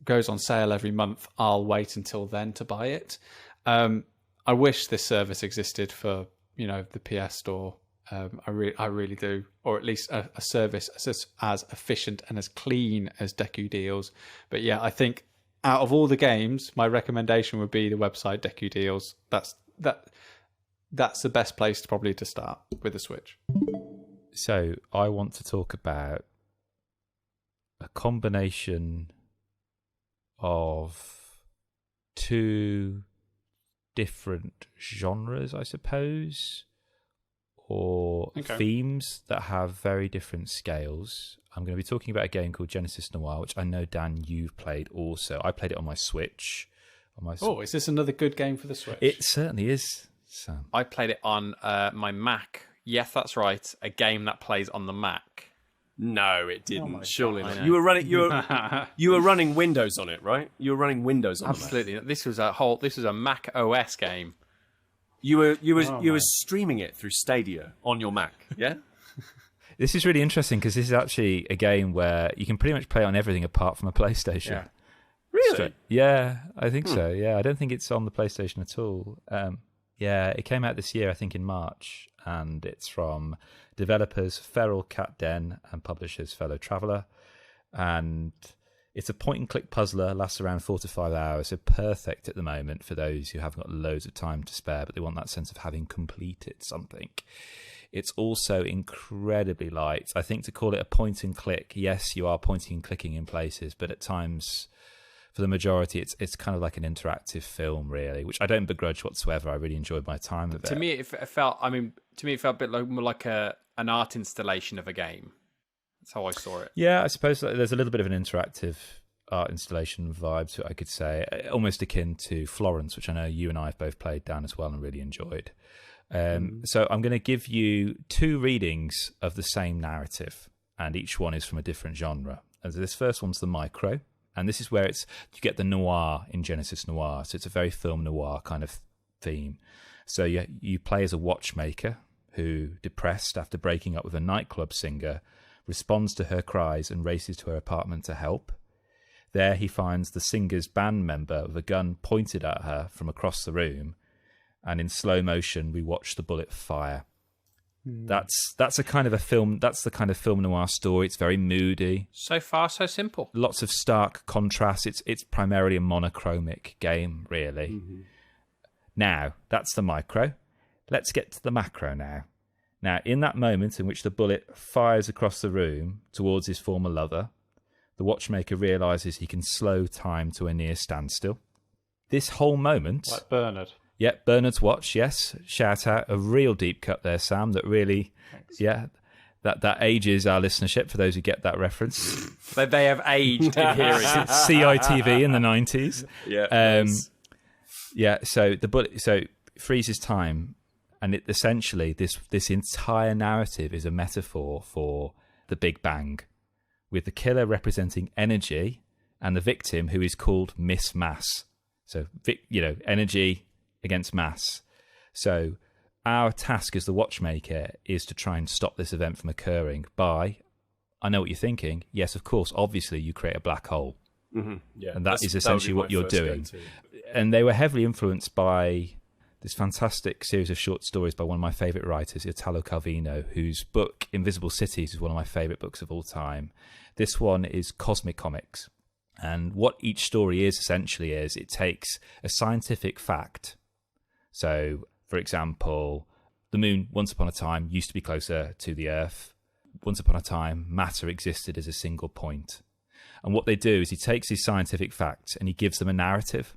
goes on sale every month. I'll wait until then to buy it. I wish this service existed for, the PS Store. I really do. Or at least a service as efficient and as clean as Deku Deals. But yeah, I think out of all the games, my recommendation would be the website Deku Deals. That's the best place to start with the Switch. So I want to talk about a combination of two different genres, I suppose, or themes that have very different scales. I'm going to be talking about a game called Genesis Noir, which I know, Dan, you've played also. I played it on my Switch. Is this another good game for the Switch? It certainly is, Sam. I played it on my Mac. Yes, that's right. A game that plays on the Mac. No, it didn't. Surely not. You were running Windows on it, right? You were running Windows on Absolutely. the Mac. This was a Mac OS game. You were streaming it through Stadia on your Mac, yeah? This is really interesting because this is actually a game where you can pretty much play on everything apart from a PlayStation. Yeah. Really? Yeah, I think so. Yeah, I don't think it's on the PlayStation at all. Yeah, it came out this year, I think in March, and it's from developers Feral Cat Den and publishers Fellow Traveller. And it's a point-and-click puzzler, lasts around 4 to 5 hours, so perfect at the moment for those who haven't got loads of time to spare, but they want that sense of having completed something. It's also incredibly light. I think to call it a point-and-click, yes, you are pointing and clicking in places, but at times, for the majority, it's kind of like an interactive film, really, which I don't begrudge whatsoever. I really enjoyed my time with it. To me, it felt a bit more like an art installation of a game. That's how I saw it. Yeah, I suppose there's a little bit of an interactive art installation vibe to it, I could say, almost akin to Florence, which I know you and I have both played, Dan, as well, and really enjoyed. So I'm going to give you 2 readings of the same narrative, and each one is from a different genre. And this first one's the micro, and this is where you get the noir in Genesis Noir, so it's a very film noir kind of theme. So you play as a watchmaker who, depressed after breaking up with a nightclub singer, responds to her cries and races to her apartment to help. There he finds the singer's band member with a gun pointed at her from across the room, and in slow motion we watch the bullet fire. That's a kind of a film. That's the kind of film noir story. It's very moody. So far, so simple. Lots of stark contrast. It's primarily a monochromic game, really. Mm-hmm. Now that's the micro. Let's get to the macro now. Now, in that moment in which the bullet fires across the room towards his former lover, the watchmaker realizes he can slow time to a near standstill. This whole moment, like Bernard. Yeah, Bernard's watch, yes. Shout out. A real deep cut there, Sam, that really, thanks. Yeah, that ages our listenership for those who get that reference. They have aged in hearing. CITV in the 90s. Yeah. Yeah, so the bullet freezes time, and essentially this entire narrative is a metaphor for the Big Bang, with the killer representing energy and the victim who is called Miss Mass. So, energy against mass. So our task as the watchmaker is to try and stop this event from occurring by, I know what you're thinking, yes, of course, obviously you create a black hole. Mm-hmm. Yeah, and that is essentially what you're doing. And they were heavily influenced by this fantastic series of short stories by one of my favourite writers, Italo Calvino, whose book Invisible Cities is one of my favourite books of all time. This one is cosmic comics. And what each story is essentially is it takes a scientific fact. So, for example, the moon, once upon a time, used to be closer to the Earth. Once upon a time, matter existed as a single point. And what they do is he takes these scientific facts and he gives them a narrative.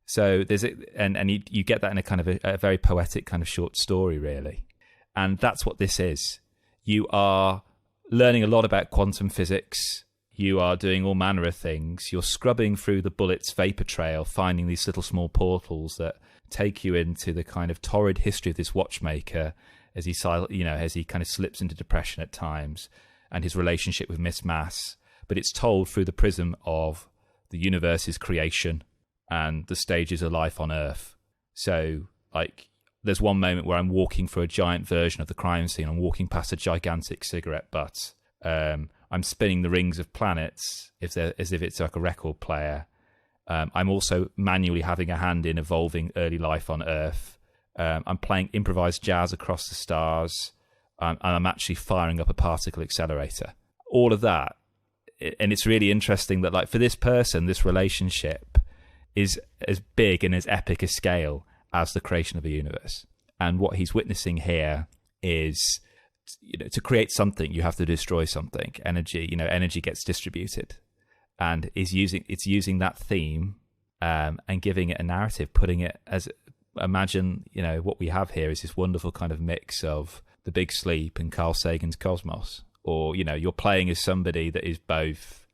So there's and you get that in a kind of a very poetic kind of short story, really. And that's what this is. You are learning a lot about quantum physics. You are doing all manner of things. You're scrubbing through the bullet's vapor trail, finding these little small portals that take you into the kind of torrid history of this watchmaker as he kind of slips into depression at times, and his relationship with Miss Mass. But it's told through the prism of the universe's creation and the stages of life on Earth. So, like, there's one moment where I'm walking through a giant version of the crime scene. I'm walking past a gigantic cigarette butt. I'm spinning the rings of planets as if it's like a record player. I'm also manually having a hand in evolving early life on Earth. I'm playing improvised jazz across the stars. And I'm actually firing up a particle accelerator. All of that. And it's really interesting that, like, for this person, this relationship is as big and as epic a scale as the creation of a universe. And what he's witnessing here is, to create something, you have to destroy something. Energy gets distributed, and it's using that theme and giving it a narrative, putting it as, imagine, what we have here is this wonderful kind of mix of The Big Sleep and Carl Sagan's Cosmos. Or, you're playing as somebody that is both,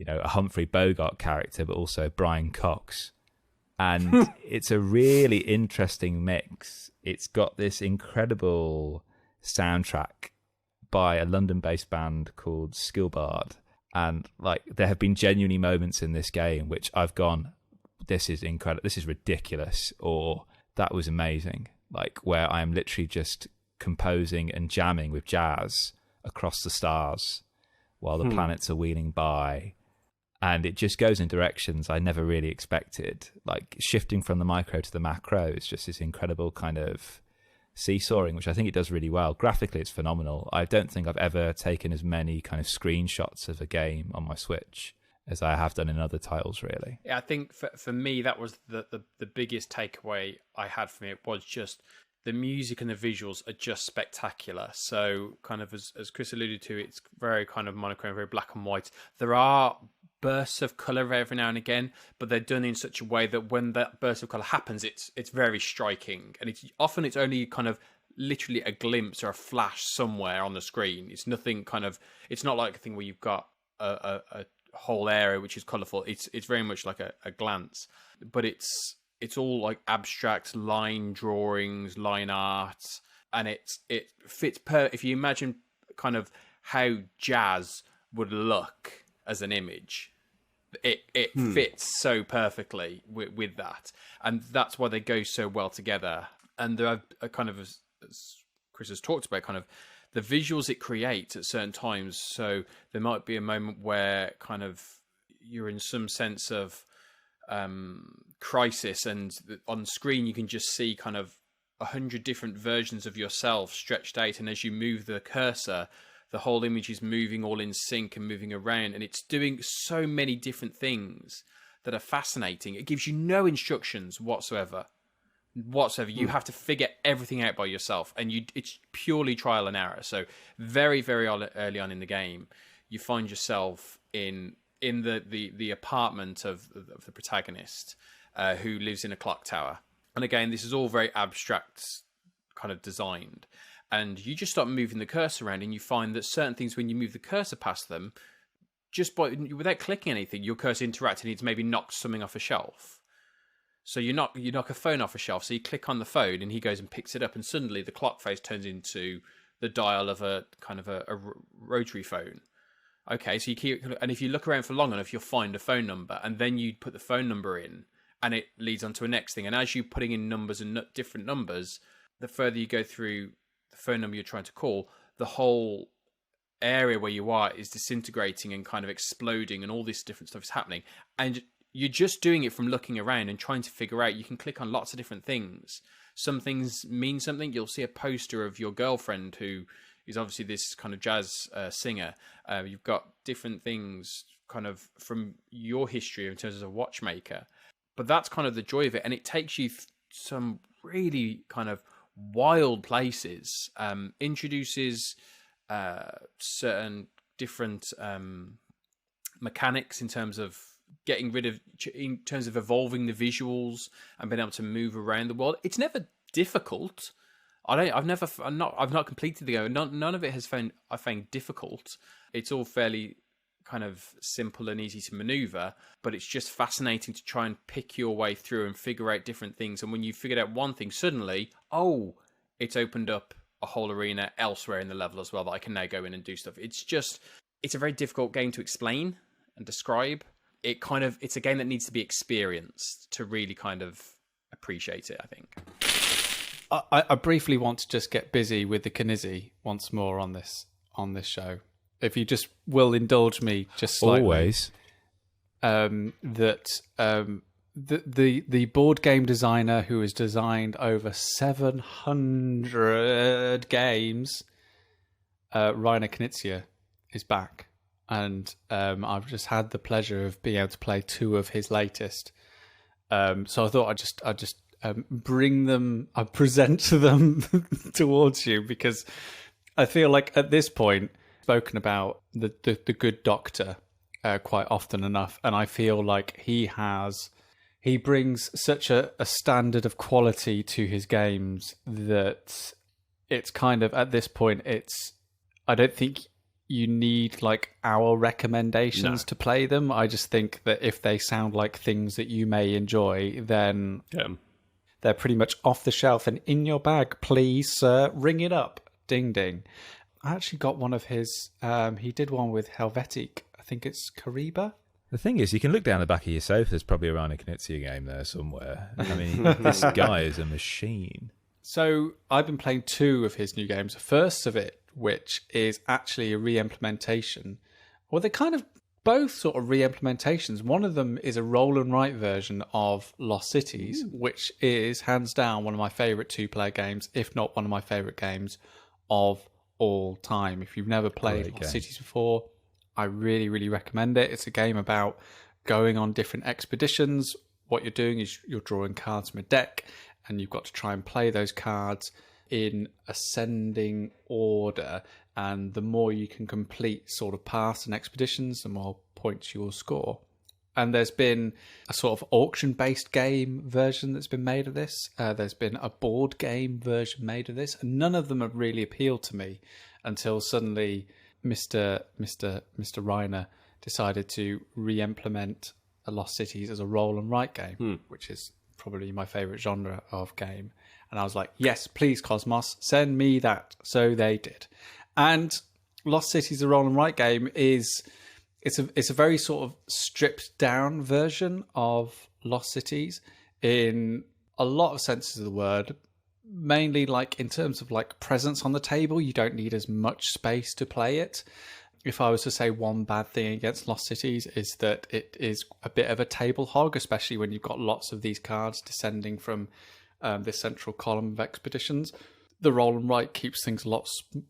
a Humphrey Bogart character, but also Brian Cox. And it's a really interesting mix. It's got this incredible soundtrack by a London-based band called Skillbard. And, like, there have been genuinely moments in this game which I've gone, this is incredible, this is ridiculous, or that was amazing. Like, where I am literally just composing and jamming with jazz across the stars while the planets are wheeling by, and it just goes in directions I never really expected. Like, shifting from the micro to the macro is just this incredible kind of seesawing, which I think it does really well. Graphically, it's phenomenal. I don't think I've ever taken as many kind of screenshots of a game on my Switch as I have done in other titles, really. Yeah, I think for me, that was the biggest takeaway I had from it, was just the music and the visuals are just spectacular. So, kind of as Chris alluded to, it's very kind of monochrome, very black and white. There are bursts of color every now and again, but they're done in such a way that when that burst of color happens, it's very striking, and it's only kind of literally a glimpse or a flash somewhere on the screen. It's nothing kind of, it's not like a thing where you've got a whole area which is colorful. It's very much like a glance, but it's all like abstract line drawings, line art, and it fits if you imagine kind of how jazz would look as an image, it fits so perfectly with that, and that's why they go so well together. And there are kind of, as Chris has talked about, kind of the visuals it creates at certain times. So there might be a moment where kind of you're in some sense of crisis, and on screen you can just see kind of 100 different versions of yourself stretched out, and as you move the cursor, the whole image is moving all in sync and moving around, and it's doing so many different things that are fascinating. It gives you no instructions whatsoever. You have to figure everything out by yourself, and it's purely trial and error. So very, very early on in the game, you find yourself in the apartment of the protagonist, who lives in a clock tower. And again, this is all very abstract kind of designed. And you just start moving the cursor around, and you find that certain things, when you move the cursor past them, without clicking anything, your cursor interacts and it maybe knocks something off a shelf. So you knock a phone off a shelf. So you click on the phone, and he goes and picks it up, and suddenly the clock face turns into the dial of a kind of a rotary phone. Okay, so and if you look around for long enough, you'll find a phone number, and then you put the phone number in, and it leads on to a next thing. And as you're putting in numbers and different numbers, the further you go through the phone number you're trying to call, the whole area where you are is disintegrating and kind of exploding, and all this different stuff is happening. And you're just doing it from looking around and trying to figure out. You can click on lots of different things. Some things mean something. You'll see a poster of your girlfriend, who is obviously this kind of jazz singer. You've got different things kind of from your history in terms of a watchmaker. But that's kind of the joy of it. And it takes you some really kind of wild places, introduces certain different mechanics in terms of getting rid of, in terms of evolving the visuals and being able to move around the world. It's never difficult. I've not completed the game. None of it I found difficult. It's all fairly kind of simple and easy to maneuver, but it's just fascinating to try and pick your way through and figure out different things. And when you figured out one thing, suddenly, it's opened up a whole arena elsewhere in the level as well that I can now go in and do stuff. It's a very difficult game to explain and describe. It's a game that needs to be experienced to really kind of appreciate it, I think. I briefly want to just get busy with the Knizy once more on this show. If you just will indulge me just slightly. Always. The board game designer who has designed over 700 games, Rainer Knizia, is back. And I've just had the pleasure of being able to play 2 of his latest. So I thought I'd just bring them, I present them towards you, because I feel like at this point, spoken about the good doctor quite often enough, and I feel like he brings such a standard of quality to his games that it's kind of, at this point, I don't think you need like our recommendations to play them. I just think that if they sound like things that you may enjoy, then they're pretty much off the shelf and in your bag. Please, sir, ring it up. Ding, ding. I actually got one of his, he did one with Helvetic. I think it's Kariba. The thing is, you can look down the back of your sofa. There's probably a Rainer Knizia game there somewhere. I mean, this guy is a machine. So I've been playing 2 of his new games. The first of it, which is actually a re-implementation. Well, they're kind of both sort of re-implementations. One of them is a roll and write version of Lost Cities, which is hands down one of my favourite 2-player games, if not one of my favourite games of all time. If you've never played Lost Cities before, I really, really recommend it. It's a game about going on different expeditions. What you're doing is you're drawing cards from a deck, and you've got to try and play those cards in ascending order. And the more you can complete sort of paths and expeditions, the more points you will score. And there's been a sort of auction-based game version that's been made of this. There's been a board game version made of this. And none of them have really appealed to me until suddenly Mr. Reiner decided to re-implement a Lost Cities as a roll and write game, which is probably my favourite genre of game. And I was like, yes, please, Kosmos, send me that. So they did. And Lost Cities, a roll and write game, it's a very sort of stripped down version of Lost Cities in a lot of senses of the word. Mainly like in terms of like presence on the table, you don't need as much space to play it. If I was to say one bad thing against Lost Cities, is that it is a bit of a table hog, especially when you've got lots of these cards descending from this central column of expeditions. The roll and write keeps things a lot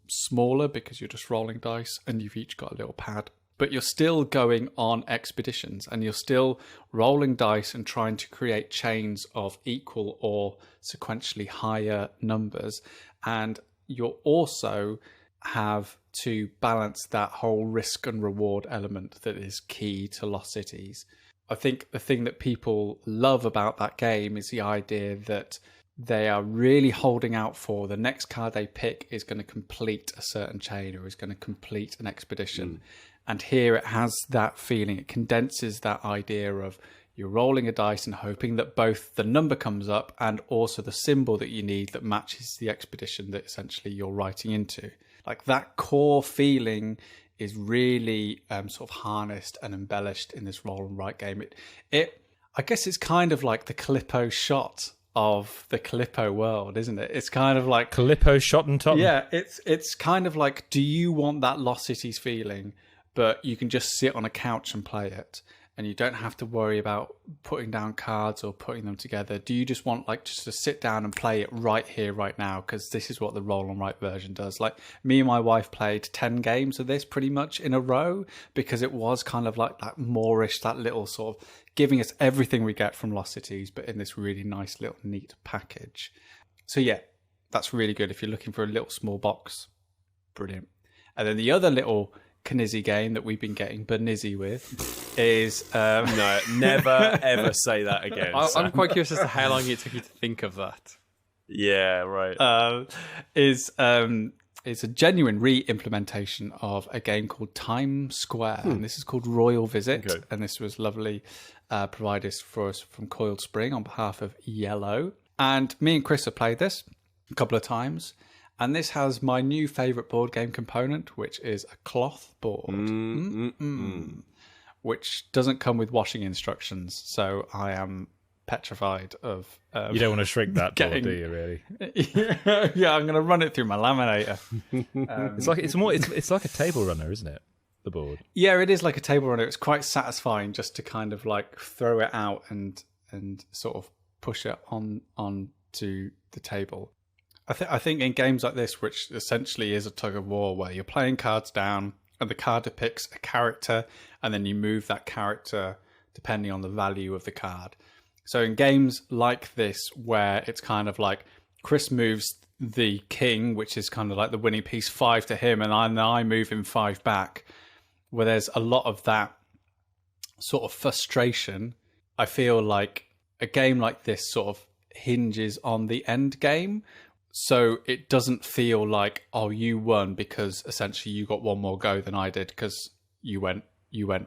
smaller because you're just rolling dice and you've each got a little pad. But you're still going on expeditions and you're still rolling dice and trying to create chains of equal or sequentially higher numbers. And you'll also have to balance that whole risk and reward element that is key to Lost Cities. I think the thing that people love about that game is the idea that they are really holding out for the next card they pick is going to complete a certain chain or is going to complete an expedition. And here it has that feeling. It condenses that idea of you're rolling a dice and hoping that both the number comes up and also the symbol that you need that matches the expedition that essentially you're writing into. Like that core feeling is really sort of harnessed and embellished in this roll and write game. I guess it's kind of like the Calippo shot of the Calippo world, isn't it? It's kind of like Calippo shot and top. Yeah, it's kind of like, do you want that Lost Cities feeling, but you can just sit on a couch and play it, and you don't have to worry about putting down cards or putting them together? Do you just want like just to sit down and play it right here, right now? Because this is what the roll and write version does. Like me and my wife played 10 games of this pretty much in a row because it was kind of like that Moorish, that little sort of giving us everything we get from Lost Cities, but in this really nice little neat package. So yeah, that's really good if you're looking for a little small box. Brilliant. And then the other little Knizy game that we've been getting Knizy with is... No, never, ever say that again. I'm quite curious as to how long it took you to think of that. Yeah, right. It's a genuine re-implementation of a game called Time Square, and this is called Royal Visit, and this was lovely provided for us from Coiledspring on behalf of Iello. And me and Chris have played this a couple of times, and this has my new favourite board game component, which is a cloth board, which doesn't come with washing instructions, so I am petrified of... you don't want to shrink that board, do you, really? Yeah, I'm going to run it through my laminator. It's like a table runner, isn't it? The board. Yeah, it is like a table runner. It's quite satisfying just to kind of like throw it out and sort of push it onto the table. I think in games like this, which essentially is a tug of war, where you're playing cards down and the card depicts a character, and then you move that character depending on the value of the card. So in games like this, where it's kind of like Chris moves the king, which is kind of like the winning piece, 5 to him, and I move him 5 back, where there's a lot of that sort of frustration. I feel like a game like this sort of hinges on the end game. So it doesn't feel like, oh, you won because essentially you got one more go than I did because you went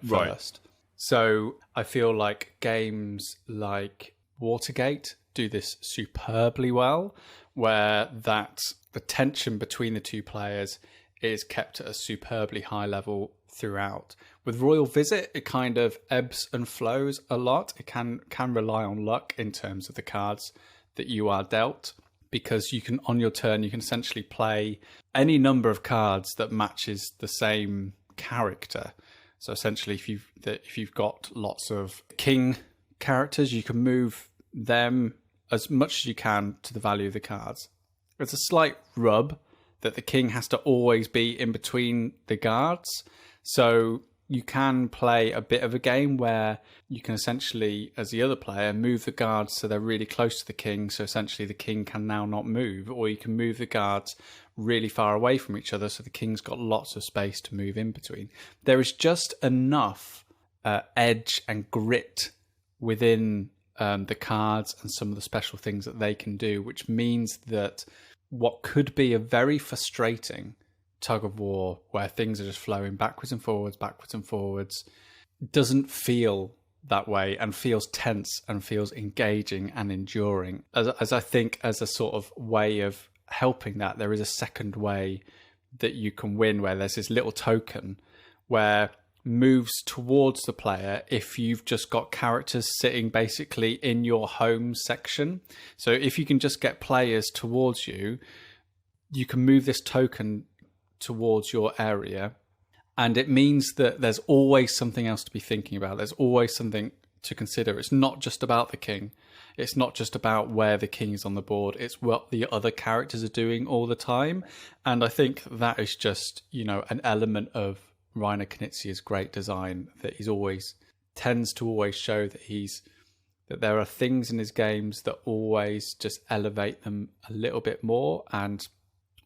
first. Right. So I feel like games like Watergate do this superbly well, where the tension between the two players is kept at a superbly high level throughout. With Royal Visit, it kind of ebbs and flows a lot. It can rely on luck in terms of the cards that you are dealt, because you can, on your turn, you can essentially play any number of cards that matches the same character. So essentially, if you've got lots of king characters, you can move them as much as you can to the value of the cards. There's a slight rub that the king has to always be in between the guards. So you can play a bit of a game where you can essentially, as the other player, move the guards so they're really close to the king. So essentially the king can now not move, or you can move the guards really far away from each other so the king's got lots of space to move in between. There is just enough edge and grit within the cards and some of the special things that they can do, which means that what could be a very frustrating tug of war where things are just flowing backwards and forwards doesn't feel that way, and feels tense and feels engaging and enduring. As I think, as a sort of way of helping that, there is a second way that you can win, where there's this little token where moves towards the player if you've just got characters sitting basically in your home section. So if you can just get players towards you, you can move this token towards your area, and it means that there's always something else to be thinking about. There's always something to consider. It's not just about the king. It's not just about where the king is on the board. It's what the other characters are doing all the time. And I think that is just, an element of Reiner Knizy's great design, that he's always tends to always show that there are things in his games that always just elevate them a little bit more. And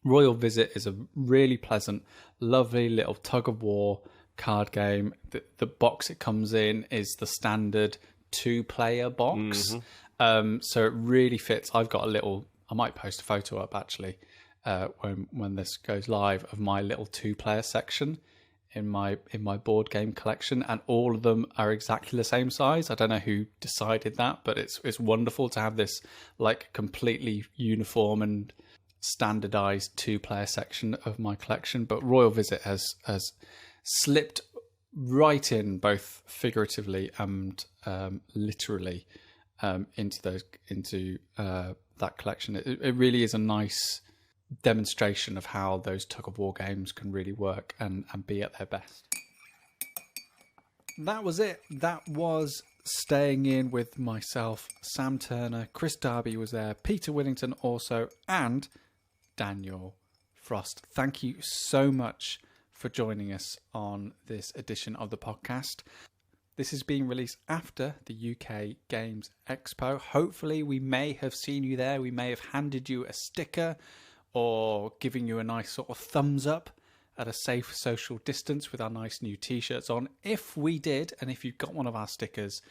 Royal Visit is a really pleasant, lovely little tug-of-war card game. The box it comes in is the standard 2-player box. Mm-hmm. So it really fits. I've got I might post a photo up actually when this goes live, of my little 2-player section in my board game collection, and all of them are exactly the same size. I don't know who decided that, but it's wonderful to have this like completely uniform and standardized 2-player section of my collection. But Royal Visit has slipped right in, both figuratively and literally, into that collection. It really is a nice demonstration of how those tug-of-war games can really work and be at their best. That was it. That was Staying In with myself, Sam Turner, Chris Darby was there, Peter Whittington also, and Daniel Frost. Thank you so much for joining us on this edition of the podcast. This is being released after the UK Games Expo. Hopefully we may have seen you there. We may have handed you a sticker or giving you a nice sort of thumbs up at a safe social distance with our nice new t-shirts on. If we did, and if you've got one of our stickers,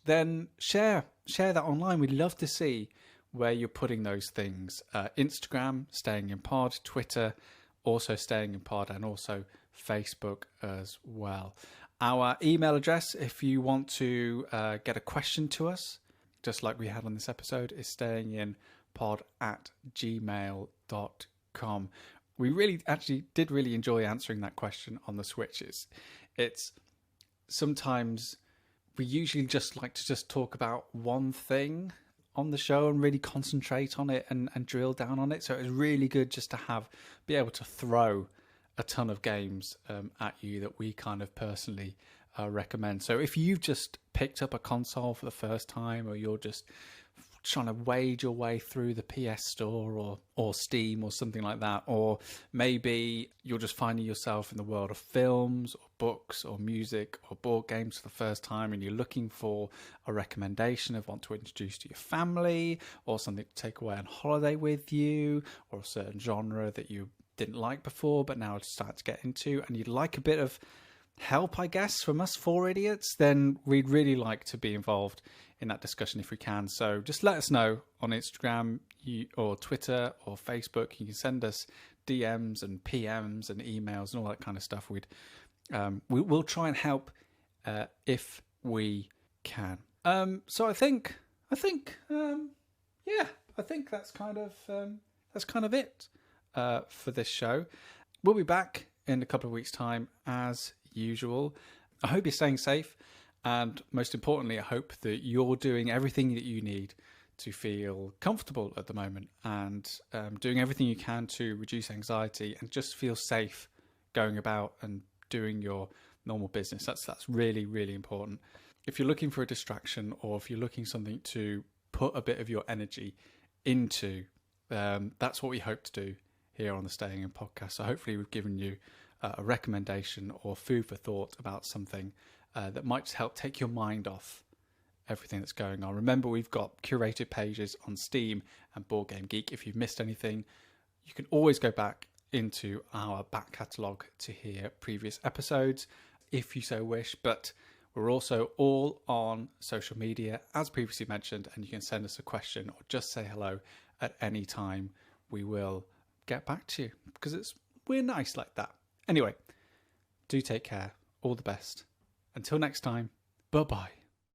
then share that online. We'd love to see where you're putting those things. Instagram, Staying in Pod, Twitter, also Staying in Pod, and also Facebook as well. Our email address, if you want to get a question to us, just like we had on this episode, is stayinginpod@gmail.com. We really did enjoy answering that question on the Switch. It's sometimes we usually just like to just talk about one thing on the show and really concentrate on it and drill down on it. So it was really good just to be able to throw a ton of games at you that we kind of personally recommend. So if you've just picked up a console for the first time, or you're just trying to wade your way through the PS Store or Steam or something like that, or maybe you're just finding yourself in the world of films or books or music or board games for the first time, and you're looking for a recommendation of what to introduce to your family, or something to take away on holiday with you, or a certain genre that you didn't like before but now start to get into, and you'd like a bit of help, I guess, from us four idiots, then we'd really like to be involved in that discussion if we can. So just let us know on Instagram or Twitter or Facebook. You can send us DMs and PMs and emails and all that kind of stuff. We'll try and help if we can. So I think that's kind of it for this show. We'll be back in a couple of weeks' time as usual. I hope you're staying safe, and most importantly, I hope that you're doing everything that you need to feel comfortable at the moment, and doing everything you can to reduce anxiety and just feel safe going about and doing your normal business. That's really, really important. If you're looking for a distraction, or if you're looking something to put a bit of your energy into, that's what we hope to do here on the Staying In podcast. So hopefully we've given you a recommendation or food for thought about something that might just help take your mind off everything that's going on. Remember, we've got curated pages on Steam and Board Game Geek. If you've missed anything, you can always go back into our back catalogue to hear previous episodes if you so wish. But we're also all on social media, as previously mentioned, and you can send us a question or just say hello at any time. We will get back to you because we're nice like that. Anyway, do take care. All the best. Until next time, bye-bye.